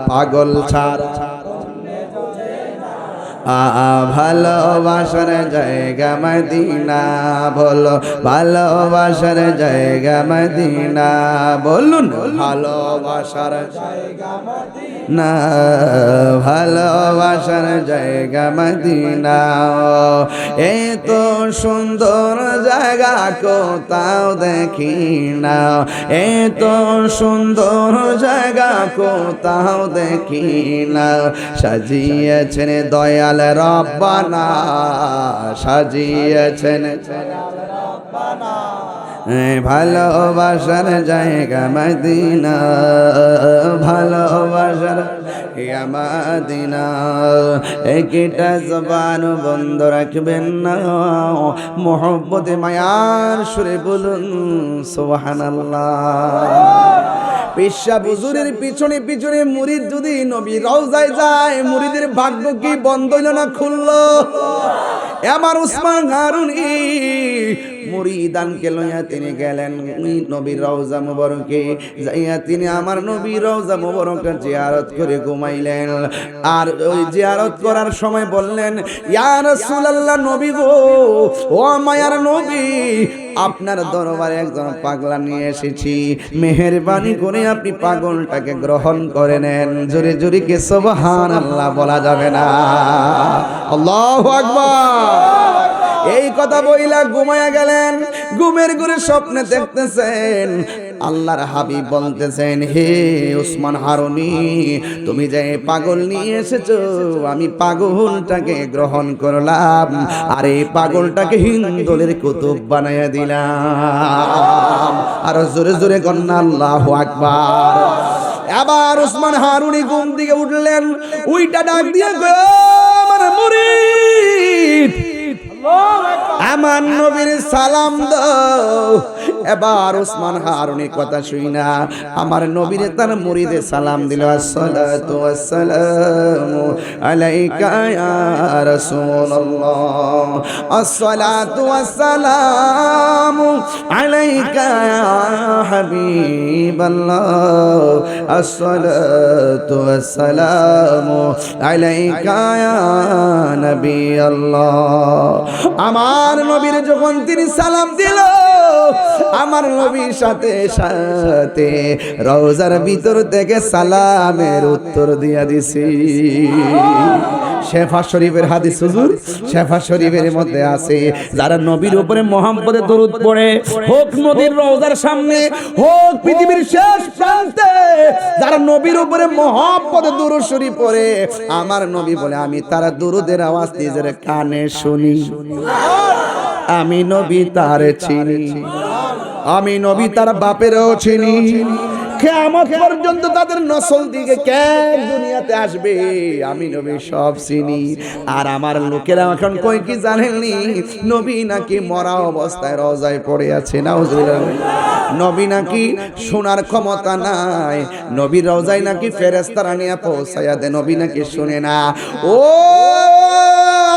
পাগল ছাড়া ভালোবাসার জায়গা মদিনা, বলো ভালোবাসার জায়গা মদিনা, বলুন ভালোবাসার জায়গা মদিনা, ভালোবাসার জায়গা মদিনা। এত সুন্দর জায়গা কোথাও দেখি না, এত সুন্দর জায়গা কোথাও দেখি না। সাজিয়েছেন দয়াল রব্বানা, সাজিয়েছেন ভালোবাসার জায়গা মদিনা, ভালোবাসার মদিনা। একটা জবান বন্ধ রাখবেন না, মোহব্বতে মায়ার সুরে বলুন সুবহানাল্লাহ। পেশা বুজুরের পিছনে পিছনে মুরিদ যদি নবী রওজায় যায়, মুরিদের ভাগ্য কি বন্ধ হইল না খুললো? আমার উসমান হারুনি মুরিদানকে লইয়া তিনি গেলেন নবীর রওজা মুবারকে, যাইয়া তিনি আমার নবীর রওজা মুবারকে জিয়ারত করে ঘুমাইলেন। আর ওই জিয়ারত করার সময় বললেন, ইয়া রাসূলুল্লাহ, নবী গো, ও মায়ার নবী, আপনার দরবারে একজন পাগলা নিয়ে এসেছি, মেহেরবানি করে আপনি পাগলটাকে গ্রহণ করে নেন। জোরে জোরে কে সুবহানাল্লাহ বলা যাবে না? আল্লাহু আকবার। এই কথা বইলা ঘুমায়া গেলেন। ঘুমের ঘরে স্বপ্নে দেখতেছেন আল্লাহর হাবিব বলতেছেন, হে উসমান হারুনি, তুমি যে পাগল নিয়ে এসেছো, আমি পাগলটাকে গ্রহণ করলাম, আর এই পাগলটাকে হিন্দুদের কুতুব বানাইয়া দিলাম। আর জোরে জোরে কন্যা আল্লাহু আকবার। আবার উসমান হারুনি ঘুম থেকে উঠলেন, উইটা ডাক দিয়ে গো আমার মুরিদ, আমার নবীর সালাম দাও। এবার উসমান হারুনি কথা শুই না আমার নবীর তার মুরিদে সালাম দিল, আসসালাতু ওয়াসসালামু আলাইকা ইয়া রাসূলুল্লাহ, আসসালাতু ওয়াসসালামু আলাইকা ইয়া হাবিবাল্লাহ, আসসালাতু ওয়াসসালামু আলাইকা ইয়া নবী আল্লাহ। আমার নবীর যখন তিনি সালাম দিল, আমার নবীর সাথে সাথে রওজার ভিতর থেকে সালামের উত্তর দিয়া দিছি। শেফা শরীফের হাদিস, হুজুর শেফা শরীফের মধ্যে আছে, যারা নবীর উপরে মুহাম্মদের দরুদ পড়ে, হোক নবীর রওজার সামনে, হোক পৃথিবীর শেষ প্রান্তে, যারা নবীর উপরে মুহাম্মদের দরুদ শরীফ পড়ে, আমার নবী বলে আমি তার দরুদের আওয়াজ নিজের কানে শুনি। আমি নবী তার চিনি, আমি নবী তার বাপেরও চিনি, কিয়ামত পর্যন্ত তাদের নসল দিকে কে দুনিয়াতে আসবে আমি নবী সব চিনি। আর আমার লোকেরা এখন কই কি জানেননি, নবী নাকি মরা অবস্থায় রওজায় পড়ে আছে। নাউজুবিল্লাহ। নবী নাকি শোনার ক্ষমতা নাই, নবী রওজায় নাকি ফেরেশতারা নিয়ে পৌঁছায়া দেয়, নবী নাকি শুনে না। ও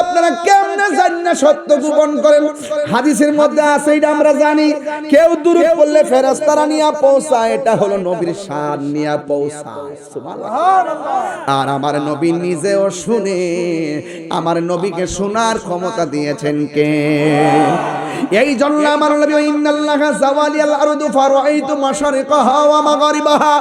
আপনারা কেমনে জানেন সত্য গোপন করেন? হাদিসের মধ্যে আছে, এটা আমরা জানি। কেউ দুরূদ পড়লে ফেরেশতারা নিয়ে পৌঁছায়, এটা হলো নবীর শান নিয়ে পৌঁছায়। সুবহানাল্লাহ। আর আমার নবী নিজেও শুনে, আমার নবীকে শোনার ক্ষমতা দিয়েছেন কে? এই জন্য আমার নবী ইন্নাল্লাহা যাওয়ালিয়াল আরদু ফারাআইতু মাশারিকাহা ওয়া মাগারিবাহা,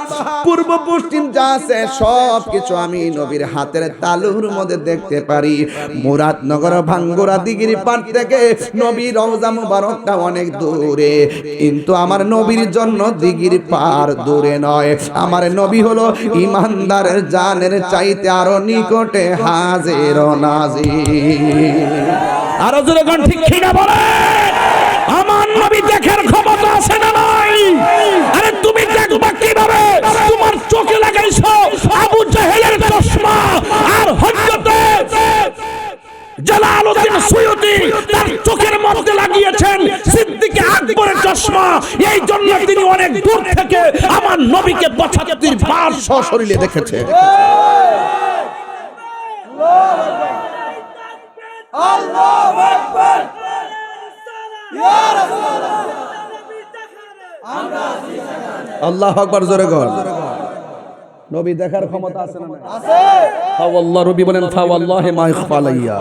পূর্ব পশ্চিম যা আছে সব কিছু আমি নবীর হাতের তালুর মধ্যে দেখতে পারি। মুরাদনগর ভাঙ্গুরা দিঘির পাড় থেকে নবীর রওজা মুবারকটা অনেক দূরে, কিন্তু আমার নবীর জন্য দিঘির পাড় দূরে নয়। আমার নবী হলো ইমানদারের জানের চাইতে আরো নিকটে হাজির ও নাজির। আরো জোরে কোন ঠিক কিনা বলে? আমার নবী দেখার ক্ষমতা আছে না নাই? আরে তুমি দেখবা কিভাবে? তোমার চোখে লাগাইছো আবু জাহেলের চশমা, আর হযরতে জালালউদ্দিন সুয়ুতী তার চোখের মধ্যে লাগিয়েছেন সিদ্দিক আকবরের চশমা। এই জন্য তিনি অনেক দূর থেকে আমার নবীকে ৭৫ বার সশরীরে দেখেছে। আল্লাহু আকবার। ইয়া রাসূলুল্লাহ। আমরা আল্লাহু আকবার জোরে কর। নবী দেখার ক্ষমতা আছে না নাই? আছে। আল্লাহ রবি বলেন ফাওয়াল্লাহি মা ইখফা আলাইয়া,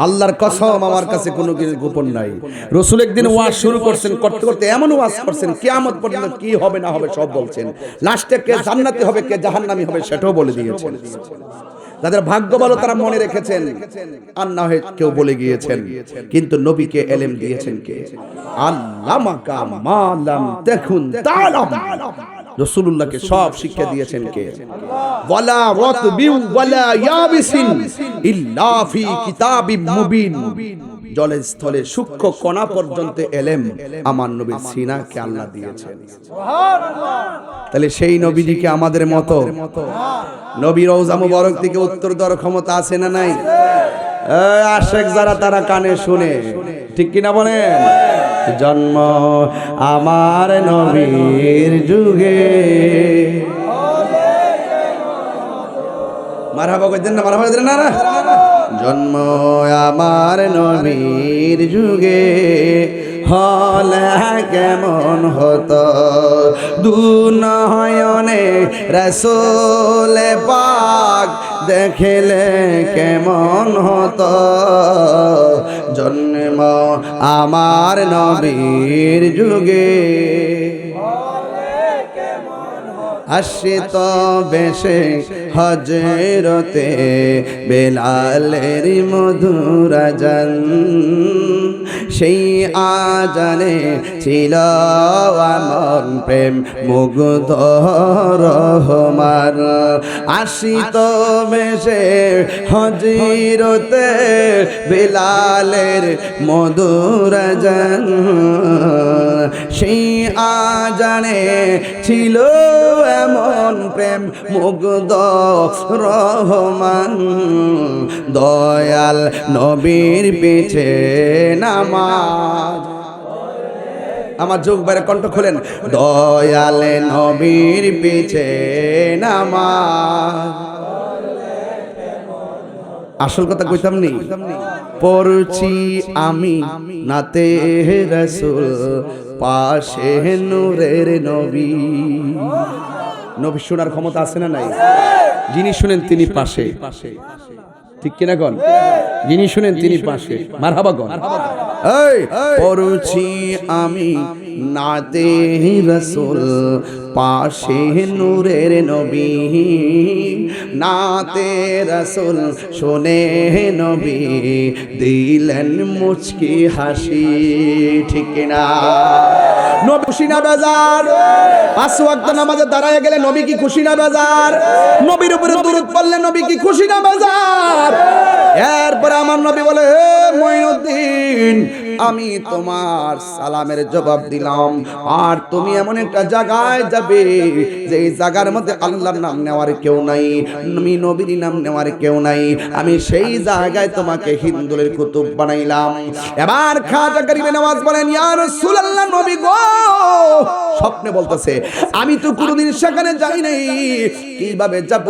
আল্লাহর কসম আমার কাছে কোনো কিছু গোপন নাই। রাসূল একদিন ওয়াজ শুরু করছেন, করতে করতে এমন ওয়াজ করছেন কিয়ামত পর্যন্ত কি হবে না হবে সব বলছেন। লাস্টে কে জান্নাতি হবে কে জাহান্নামী হবে সেটাও বলে দিয়েছেন। যাদের ভাগ্য ভালো তারা মনে রেখেছেন, আর না হয় কেউ বলে গিয়েছেন। কিন্তু নবীকে ইলম দিয়েছেন কে? আল্লামাকা মা লাম তাকুন তা'লাম। রাসূলুল্লাহকে সব শিক্ষা দিয়েছেন কে? ওয়ালা রাতবি ওয়ালা ইয়াবিসিন ইল্লা ফি কিতাবিম মুবিন। জলে স্থলে সূক্ষ্ম কণা পর্যন্ত ইলম আমার নবীর সিনাকে আল্লাহ দিয়েছেন। সুবহানাল্লাহ। তাহলে সেই নবীজিকে আমাদের মতো নবী রওজা মুবারক থেকে উত্তর দেওয়ার ক্ষমতা আছে না নাই? আশেক যারা তারা কানে শুনে, ঠিক কিনা বলেন? জন্ম আমার নবীর যুগে, মারহাবা কইতেন না? মারহাবা কইতেন না? জন্ম আমার নবীর যুগে হলে কেমন হতো, দুনয়নে রাসূল পাক দেখলে কেমন হতো। জন্ম আমার নবীর যুগে আশিত বেশে হজরতে বেলালের মধুর আজান, সেই আজানে ছিল আমার প্রেম মুগ্ধ রহমান। আশিত বেশে হজরতে বেলালের মধুর আজান, সেই আজানে ছিল এমন প্রেম মুগ্ধ রহমান। দয়াল নবীর পিছে নামাজ, আমার যোগ বাইরে কণ্ঠ খোলেন, দয়াল নবীর পিছে নামাজ। আসল কথা কইতাম নি, পড়ছি আমি নাতে রাসূল পাশে নূরের নবী। নবী শোনার ক্ষমতা আছে না নাই? যিনি শুনেন তিনি পাশে, ঠিক কিনা গণ? যিনি শুনেন তিনি পাশে, মারহাবা গণ। এই পড়ছি আমি নাতে রাসূল পাশে নূরের নবী, নাতে রাসূল শুনে নবী দিলেন মুচকি হাসি, ঠিক কিনা? নবী খুশি না বেজার? পাঁচ ওয়াক্ত নামাজে দাঁড়ায় গেলে নবী কি খুশি না বেজার? নবীর উপরে দুরূদ পড়লে নবী কি খুশি না বেজার? এরপরে আমার নবী বলে, হে মঈনুদ্দিন আমি তোমার সালামের জবাব দিলাম, আর তুমি এমন একটা জায়গায় যাবে যে জায়গার মধ্যে আল্লাহর নাম নেওয়ার কেউ নাই, আমি নবীর নাম নেওয়ার কেউ নাই, আমি সেই জায়গায় তোমাকে হিন্দুলের কুতুব বানাইলাম। এবার খাজা গরিবে নওয়াজ বলেন, ইয়া রাসূলুল্লাহ, নবী গো, স্বপ্নে বলতেছে আমি তো কোনোদিন সেখানে যাই নাই, কিভাবে যাব?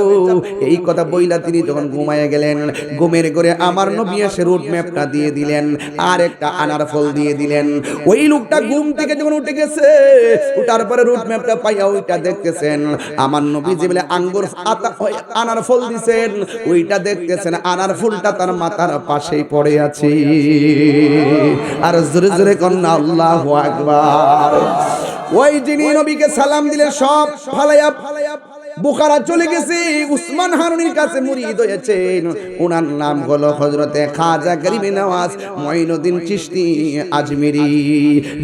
এই কথা বইলা তিনি যখন ঘুমায় গেলেন, ঘুমের ঘরে আমার নবী এসে রুট ম্যাপটা দিয়ে দিলেন, আর একটা আনার ফল দিয়ে দিলেন। ওই লোকটা ঘুম থেকে যখন উঠে গেছে, উঠার পরে রুট ম্যাপটা পাইয়া ওইটা দেখতেছেন, আমার নবী যে বলে আঙ্গুর আনার ফল দিছেন, ওইটা দেখতেছেন আনার ফুলটা তার মাথার পাশেই পড়ে আছে। আর জোরে জোরে কন্যা আল্লাহু আকবার। ওই যিনি নবীকে সালাম দিলেন সব ফালাইয়া বুখারা চলে গেছে, উসমান হারুনির কাছে মুরিদ হয়েছেন। ওনার নাম হলো হযরতে খাজা গরিবে নওয়াজ মঈনুদ্দিন চিশতি আজমিরি।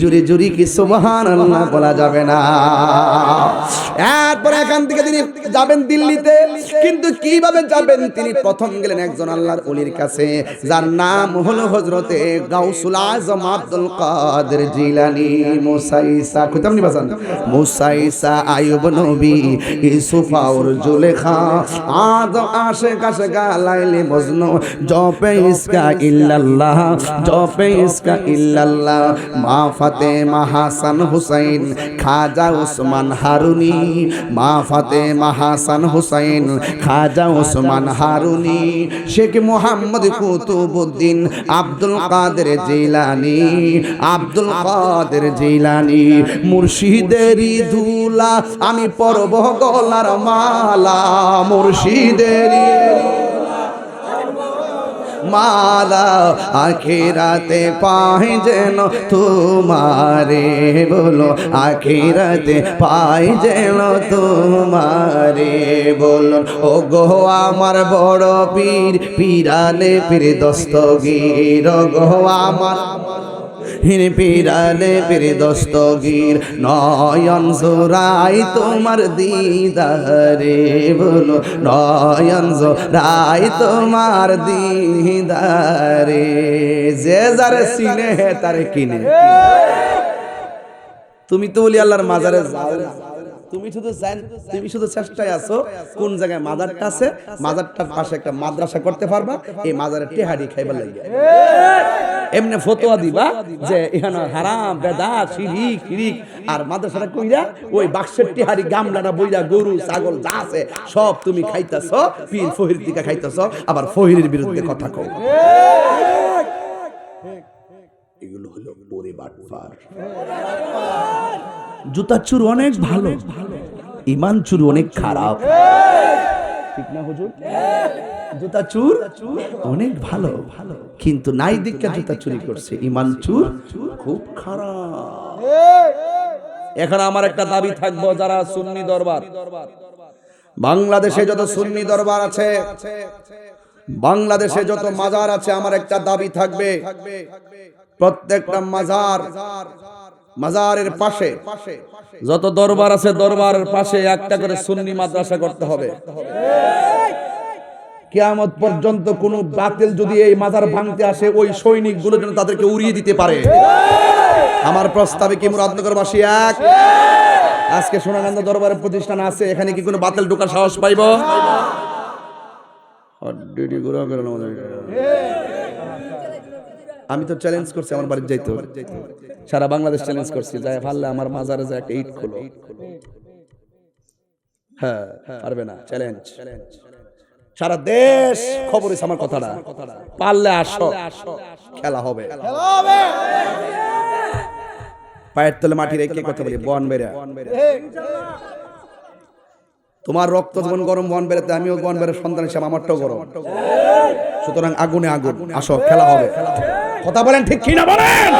জুরি জুরি কি সুবহানাল্লাহ বলা যাবে না। এরপর এখান থেকে তিনি যাবেন দিল্লিতে, কিন্তু কিভাবে যাবেন? তিনি প্রথম গেলেন একজন আল্লাহর ওলির কাছে, যার নাম হলো হযরতে গাউসুল আজম আব্দুল কাদের জিলানী মুসাইসা। কইতাম নি বাজান? মুসাইসা আইয়ুব নবী ইউসুফ और जुलेखा आदम आशिक आशिका लाइले मजनू जोपे इसका इल्लल्लाह, जोपे इसका इल्लल्लाह। मा फातेमा हासन हुसैन खाजा उस्मान हारूनी, मा फातेमा हासन हुसैन खाजा उस्मान हारूनी। शेख मोहम्मद कुतुबुद्दीन আব্দুল কাদের জিলানী, আব্দুল কাদের জিলানী। মুর্শিদেরই ধুলা আমি পরব গলার মালা, মুর্শিদেরই মালা আখিরাতে পাই যেন তোমারে, বলো আখিরাতে পাই যেন তোমারে, বলো ও গো আমার বড় পীর পিরানে পীর দস্তগীর, ও গো আমার হিরে পিরানে পীর দস্তগীর, নয়ন জোড়াই তোমার দিদারে, বলো নয়ন জোড়াই তোমার দিদারে। যে যারে চিনে হে তারে কিনে। তুমি তো বলি আল্লাহর মাজারে যাও না, তুমি শুধু চেষ্টায় আছো কোন জায়গায় মাজারটা আছে, মাজারটার পাশে একটা মাদ্রাসা করতে পারবা, এই মাজারে টেহারি খাইবার লাগে। এমনি ফতোয়া দিবা যে এখানে হারাম বেদাত শিরিক শিরিক, আর মাদ্রাসাটা কইরা ওই বাক্সের টেহারি গামলাটা বইরা গরু ছাগল যা আছে সব তুমি খাইতাছো, পীর ফহির দিকে খাইতাছো, আবার ফহিরের বিরুদ্ধে কথা কও। এগুলো হলো পরে বাটফার। জুতা চুর অনেক ভালো, ইমান চুর অনেক খারাপ, ঠিক না হুজুর? জুতা চুর অনেক ভালো, কিন্তু নাই দিকটা জুতা চুরি করছে, ইমান চুর খুব খারাপ। এখন আমার একটা দাবি থাকবো, যারা সুন্নি দরবার, বাংলাদেশে যত সুন্নি দরবার আছে, বাংলাদেশে যত মাজার আছে, আমার একটা দাবি থাকবে, প্রত্যেকটা মাজারের পাশে যত দরবার আছে, দরবারের পাশে একটা করে সুন্নি মাদ্রাসা করতে হবে। কিয়ামত পর্যন্ত কোন বাতিল যদি এই মাজার ভাঙতে আসে, ওই সৈনিকগুলো যেন তাদেরকে উড়িয়ে দিতে পারে। আমার প্রস্তাবে কি মুরাদনগরবাসী এক? আজকে সোনাকান্ত দরবারের প্রতিষ্ঠান আছে, এখানে কি কোনো বাতিল ঢোকার সাহস পাইব? আমি তো চ্যালেঞ্জ করছি আমার বাড়িতে যাইতে, সারা বাংলাদেশ চ্যালেঞ্জ করছি, যাই পারলে আমার মাজারে যায় একটা ইট খোলো। হ্যাঁ, পারবে না? চ্যালেঞ্জ সারা দেশ খবর হইছে আমার কথাটা, পারলে আসো, খেলা হবে। পায়ের তলে মাটি রেখে কথা বলি, বন বেড়া তোমার রক্ত যেমন গরম, বন বেড়াতে আমিও বন বেড়ে সন্তান হিসাবে আমারটাও গরম, সুতরাং আগুনে আগুন, আসো খেলা হবে। কথা বলেন ঠিক কিনা বলেন?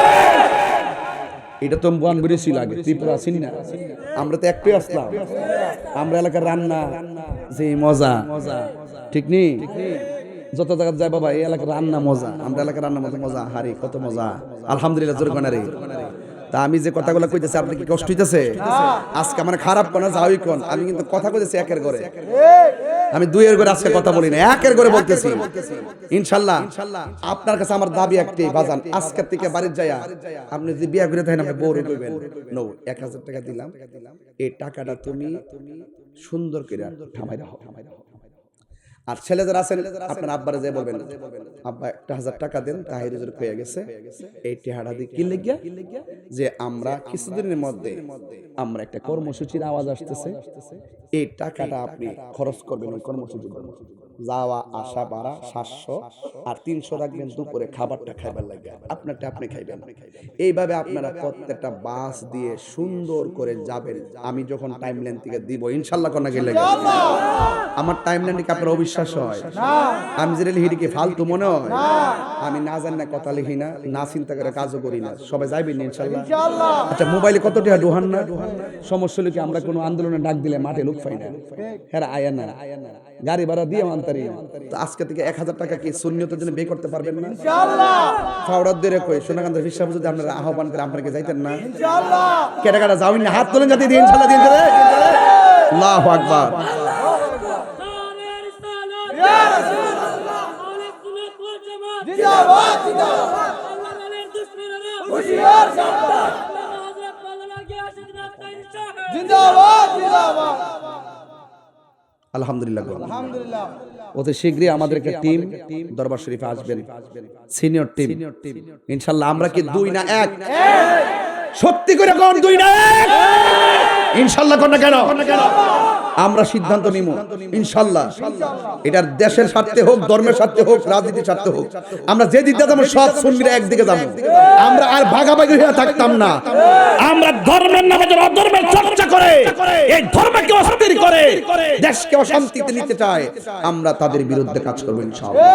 এটা তো বন বেড়েছি লাগে, ত্রিপুরা চিনি না, আমরা তো একটাই আসলাম, আমরা এলাকার রান্না যে মজা, ঠিক নেই? যত জায়গা যায় বাবা, এই এলাকার রান্না মজা, আমরা এলাকার রান্না মজা, হারি কত মজা, আলহামদুলিল্লাহ জোর গানারে। তা আমি যে কথাগুলো কইতেছি, আপনি কি কষ্ট হইতেছে? আজকে আমার খারাপ কোন যাওই কোন, আমি কিন্তু কথা কইতেছি একের করে। আমি দুইয়ের করে আজকে কথা বলি না, একের করে বলতেছি। ইনশাআল্লাহ আপনার কাছে আমার দাবি একটাই, বাজান আজকে থেকে বাড়ির যায়া আপনি যদি বিয়া করে থাকেন আপনি বউরে কইবেন নো 1000 টাকা দিলাম, এই টাকাটা তুমি সুন্দর করে থামাই দাও। আর ছেলে যারা আছেন আপনার আব্বারে যে বলবেন আব্বা 1000 টাকা দেন, তাহির হুজুর কইয়া গেছে এই টাকাটা দিয়ে কি লাগিয়া যে আমরা কিছুদিনের মধ্যে আমরা একটা কর্মসূচির আওয়াজ আসতেছে, এই টাকাটা আপনি খরচ করবেন ওই কর্মসূচির জন্য। যাওয়া আসা ভাড়া 700 আর 300 রাখবেন দুপুরে খাবারটা খাইবার লাগে, আপনারটা আপনি খাইবেন। এইভাবে আপনারা প্রত্যেকটা বাস দিয়ে সুন্দর করে যাবেন। আমি যখন টাইমলাইন থেকে দিব ইনশাআল্লাহ কোন গেলে আমার টাইমলাইন কি আপনার অবিশ্বাস হয়? আমি যে লিখি কি ফালতু মনে হয়? আমি না জানি না কথা লিখি না, না চিন্তা করে কাজও করি না। সবাই যাইবেন ইনশাআল্লাহ। আচ্ছা মোবাইলে কত টাকা ডোহান না? সমস্যা হলো কি আমরা কোনো আন্দোলনে ডাক দিলে মাঠে লোক পাই না, হ্যাঁ আয়া না গাড়ি ভাড়া দিয়ে আনতারি। তো আজকে থেকে 1000 টাকা কি সুন্নিয়তের জন্য বে করতে পারবেন না ইনশাআল্লাহ? ফাওড়াত দিয়ে কই সোনাকান্ত ফিসাব যদি আপনারা আহ্বান করে আপনাকে যাইতেন না ইনশাআল্লাহ? কেটা কাটা যাবেন না, হাত তোলেন যাতে দিয়ে ইনশাআল্লাহ দিয়ে দেবে। আল্লাহু আকবার। ইয়া রাসূলুল্লাহ জিন্দাবাদ জিন্দাবাদ আল্লাহর দুশমনেরা হুশিয়ার সাবধান হযরত মাওলানা গিয়াস ইবনে জিন্দাবাদ জিন্দাবাদ। আলহামদুলিল্লাহ আলহামদুলিল্লাহ। অতি শীঘ্রই আমাদের একটা টিম দরবার শরীফে আসবেন, সিনিয়র টিম ইনশাআল্লাহ। আমরা কি দুই না এক? সত্যি করে কোন দুই না এক? ইনশাআল্লাহ কোন না কেন? আমরা সিদ্ধান্ত নিব ইনশাআল্লাহ, এটার দেশের স্বার্থে হোক, ধর্মের স্বার্থে হোক, রাজনীতির স্বার্থে হোক, আমরা যে দিকটা যাব সব সুন্নিরা একদিকে যাব। আমরা আর ভাগাভাগি হয়ে থাকতাম না। আমরা ধর্মের নামে যারা অধর্মের চর্চা করে, এই ধর্মকে অস্থির করে, দেশকে অশান্তিতে নিতে চায়, আমরা তাদের বিরুদ্ধে কাজ করব ইনশাআল্লাহ।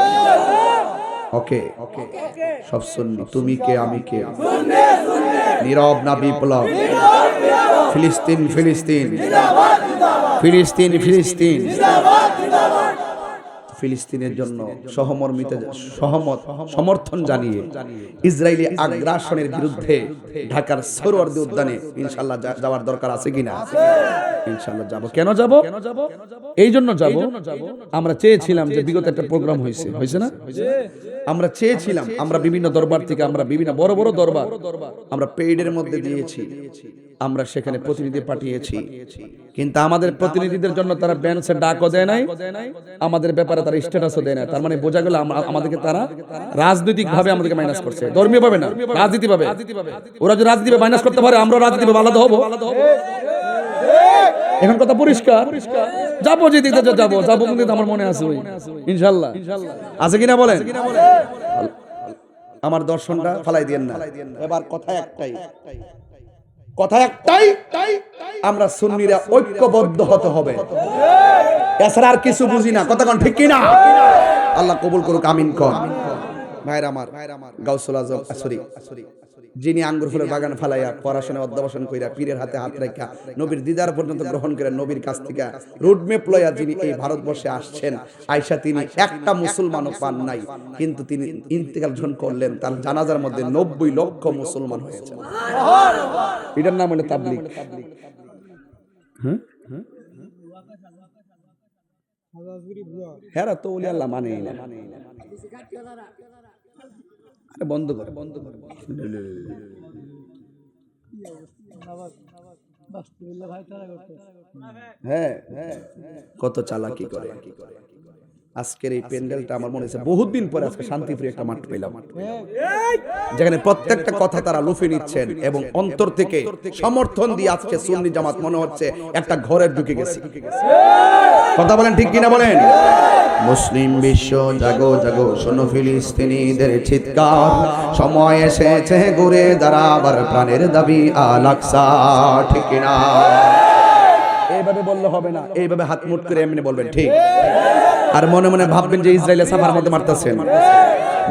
ওকে সব সুন্নি, তুমি কে আমি কে, নীরব না বিপ্লব, ফিলিস্তিন ফিলিস্তিন ফিলিস্তিন ফিলিস্তিন ফিলিস্তিনের জন্য সমর্থন জানিয়ে ইসরায়েলি আগ্রাসনের বিরুদ্ধে ঢাকার সরোয়ার্দী উদ্যানে ইনশাআল্লাহ যাওয়ার দরকার আছে কিনা? ইনশাআল্লাহ যাব। কেন যাব? এই জন্য যাব, আমরা চেয়েছিলাম যে বিগত একটা প্রোগ্রাম হয়েছে না, আমরা চেয়েছিলাম আমরা বিভিন্ন দরবার থেকে, আমরা বিভিন্ন বড় বড় দরবার আমরা পেইডের মধ্যে দিয়েছি, আমরা সেখানে প্রতিনিধি পাঠিয়েছি, কিন্তু আমাদের প্রতিনিধিদের জন্য তারা ব্যান্সের ডাকও দেয় নাই, আমাদের ব্যাপারে তারা স্ট্যাটাসও দেয় না। তার মানে বোঝা গেল আমাদেরকে তারা রাজনৈতিক ভাবে আমাদেরকে মাইনাস করছে, ধর্মীয় ভাবে না, রাজনীতি ভাবে। ওরা যদি রাজনীতি ভাবে মাইনাস করতে পারে, আমরা রাজনীতি ভাবে আলাদা হবো। এখন কথা পরিষ্কার, যাবো যে দিতে যাবো যাবো, কিন্তু আমার মনে আছে ইনশাআল্লাহ আছে কিনা বলেন? আমার দর্শনটা ফালাই দিয়েন না। এবার কথা একটাই, আমরা সুন্নিরা ঐক্যবদ্ধ হতে হবে, এছাড়া আর কিছু বুঝি না। কথা কোন ঠিক কিনা? আল্লাহ কবুল করুক, আমিন কোন। ভাইরা আমার, গাউসুল আজম যিনি আঙ্গুর ফুলের বাগান ফালাইয়া পড়াশোনা অধ্যবসান কইরা পীরের হাতে হাত রাখা নবীর দিদার পর্যন্ত গ্রহণ করে নবীর কাছ থেকে রোডম্যাপ লয়া যিনি এই ভারতবর্ষে আসছেন, আয়েশা তিনি একটা মুসলমানও পান নাই, কিন্তু তিনি ইন্তেকাল যখন করলেন তার জানাজার মধ্যে 90 লক্ষ মুসলমান হয়েছে। এটার নাম হলো তাবলীগ। হ্যাঁ তো ওলি আল্লাহ মানে না, বন্ধ করে হ্যাঁ কত চালাকি করে। আজকের এই প্যান্ডেলটা আমার মনে হচ্ছে বহুত দিন পরে আজকে শান্তিপ্রিয় একটা মাঠ পেলাম, যেখানে প্রত্যেকটা কথা তারা লুফে নিচ্ছেন এবং অন্তর থেকে সমর্থন দিয়ে আজকে সুন্নি জামাত মনে হচ্ছে একটা ঘরে ঢুকে গেছে। কথা বলেন ঠিক কিনা বলেন? মুসলিম বিশ্ব জাগো জাগো, শোনো ফিলিস্তিনিদের চিৎকার, সময় এসেছে ঘুরে দাঁড়াবার প্রাণের দাবি আল আকসা। ঠিক কিনা? এইভাবে বললে হবে না, এইভাবে হাত মুট করে এমনি বলবেন ঠিক। আর মনে মনে ভাববেন যে ইসরায়েলের সাফার মধ্যে মারতেছেন।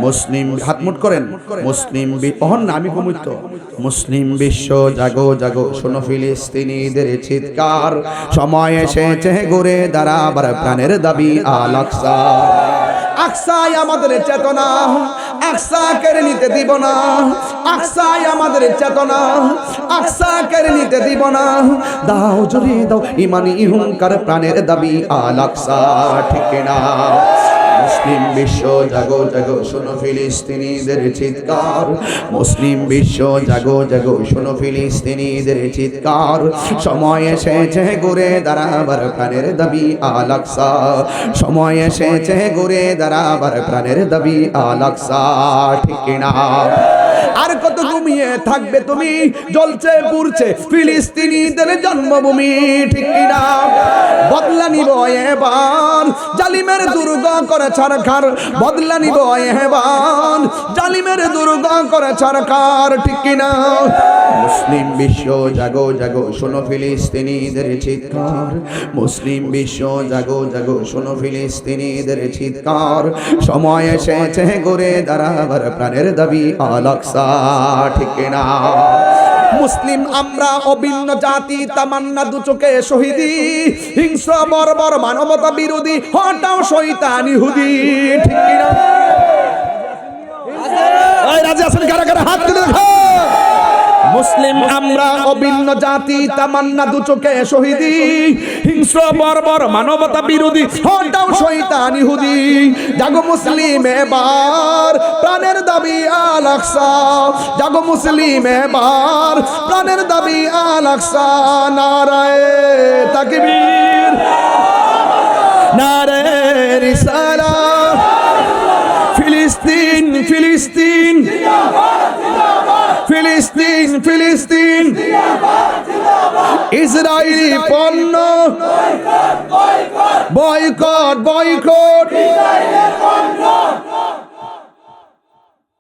মুসলিম হাত মুট করেন, মুসলিম না আমি কমিত, মুসলিম বিশ্ব জাগো জাগো, শোনো ফিলিস্তিনিদের চিৎকার, সময় এসেছে ঘুরে দাঁড়াবার প্রাণের দাবি আল আকসা। আকসাই আমাদের চেতনা, আকসা কেড়ে নিতে দিব না, আকসাই আমাদের চেতনা, আকসা কেড়ে নিতে দিব না। দাও জুড়ে দাও ইমানি হুঙ্কার, প্রাণের দাবি আল আকসা, ঠিক না? মুসলিম বিশ্ব জাগো জাগো, শোনো ফিলিস্তিনিদের চিৎকার। মুসলিম বিশ্ব জাগো জাগো, শোনো ফিলিস্তিনিদের চিৎকার। সময় এসেছে ঘুরে দাঁড়াবার, প্রাণের দাবি আল আকসা। সময় এসেছে ঘুরে দাঁড়াবার, প্রাণের দাবি আল আকসা, ঠিক না? আর কত ঘুমিয়ে থাকবে তুমি, জ্বলছে পুড়ছে ফিলিস্তিনিদের জন্মভূমি, ঠিক না? বদলা নিব এবার, জালিমের দুর্গ করে সরকার। বদলা নিব এবার, জালিমের দুর্গ করে সরকার, ঠিক না? মুসলিম বিশ্ব জাগো জাগো, শোনো ফিলিস্তিনিদের চিৎকার। মুসলিম বিশ্ব জাগো জাগো, শোনো ফিলিস্তিনিদের চিৎকার। সময় এসেছে ঘুরে দাঁড়াবার, প্রাণের দাবি আল আকসা, ঠিক না? মুসলিম আমরা অভিন্ন জাতি, তামান্না দু চোখে শহীদি। হিংস্র বর্বর মানবতা বিরোধী, হটাও শয়তান ইহুদি, ঠিক না? এই রাজি আছেন কারা কারা? হাত তুলে দেখো। মুসলিম আমরা অভিন্ন জাতি, তামান্না দু চোখে শহীদি। হিংস্র বর্বর মানবতা বিরোধী, হটাও শয়তান ইহুদি। জাগো মুসলিম এবার, প্রাণের দাবি আল আকসা। জাগো মুসলিম এবার, প্রাণের দাবি আল আকসা। নারায়ে তাকবীর, নারায়ে রিসালাত। ফিলিস্তিন ফিলিস্তিন, ফিলিস্তিন ফিলিস্তিন। ইসরায়েলি পণ্য বয়কট বয়কট।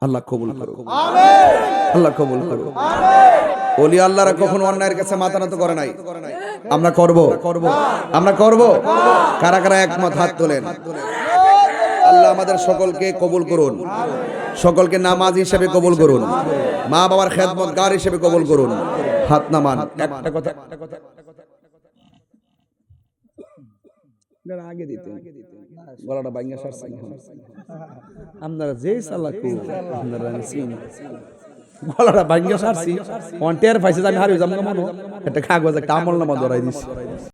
আল্লাহ কবুল করুন, আল্লাহ কবুল করুন। ওলি আল্লাহরা কখনো অন্যায়ের কাছে মাথা নত করে নাই। আমরা করব, আমরা করব। কারা কারা একমত? হাত তোলেন। আল্লাহ আমাদের সকলকে কবুল করুন, সকলকে নামাজ হিসেবে কবুল করুন, মা বাবার খেদমতগার হিসেবে কবুল করুন। হাত নামান। একটা কথা আগে দিতে, গলাটা ভাঙা সারছে। আপনারা যে সালাকু, আপনারা চিন গলাটা ভাঙা সারছি, অন্টের পাইছে আমি হারিয়ে যাবো। একটা কাগজ, একটা আমল নামা ধরাই দিচ্ছি।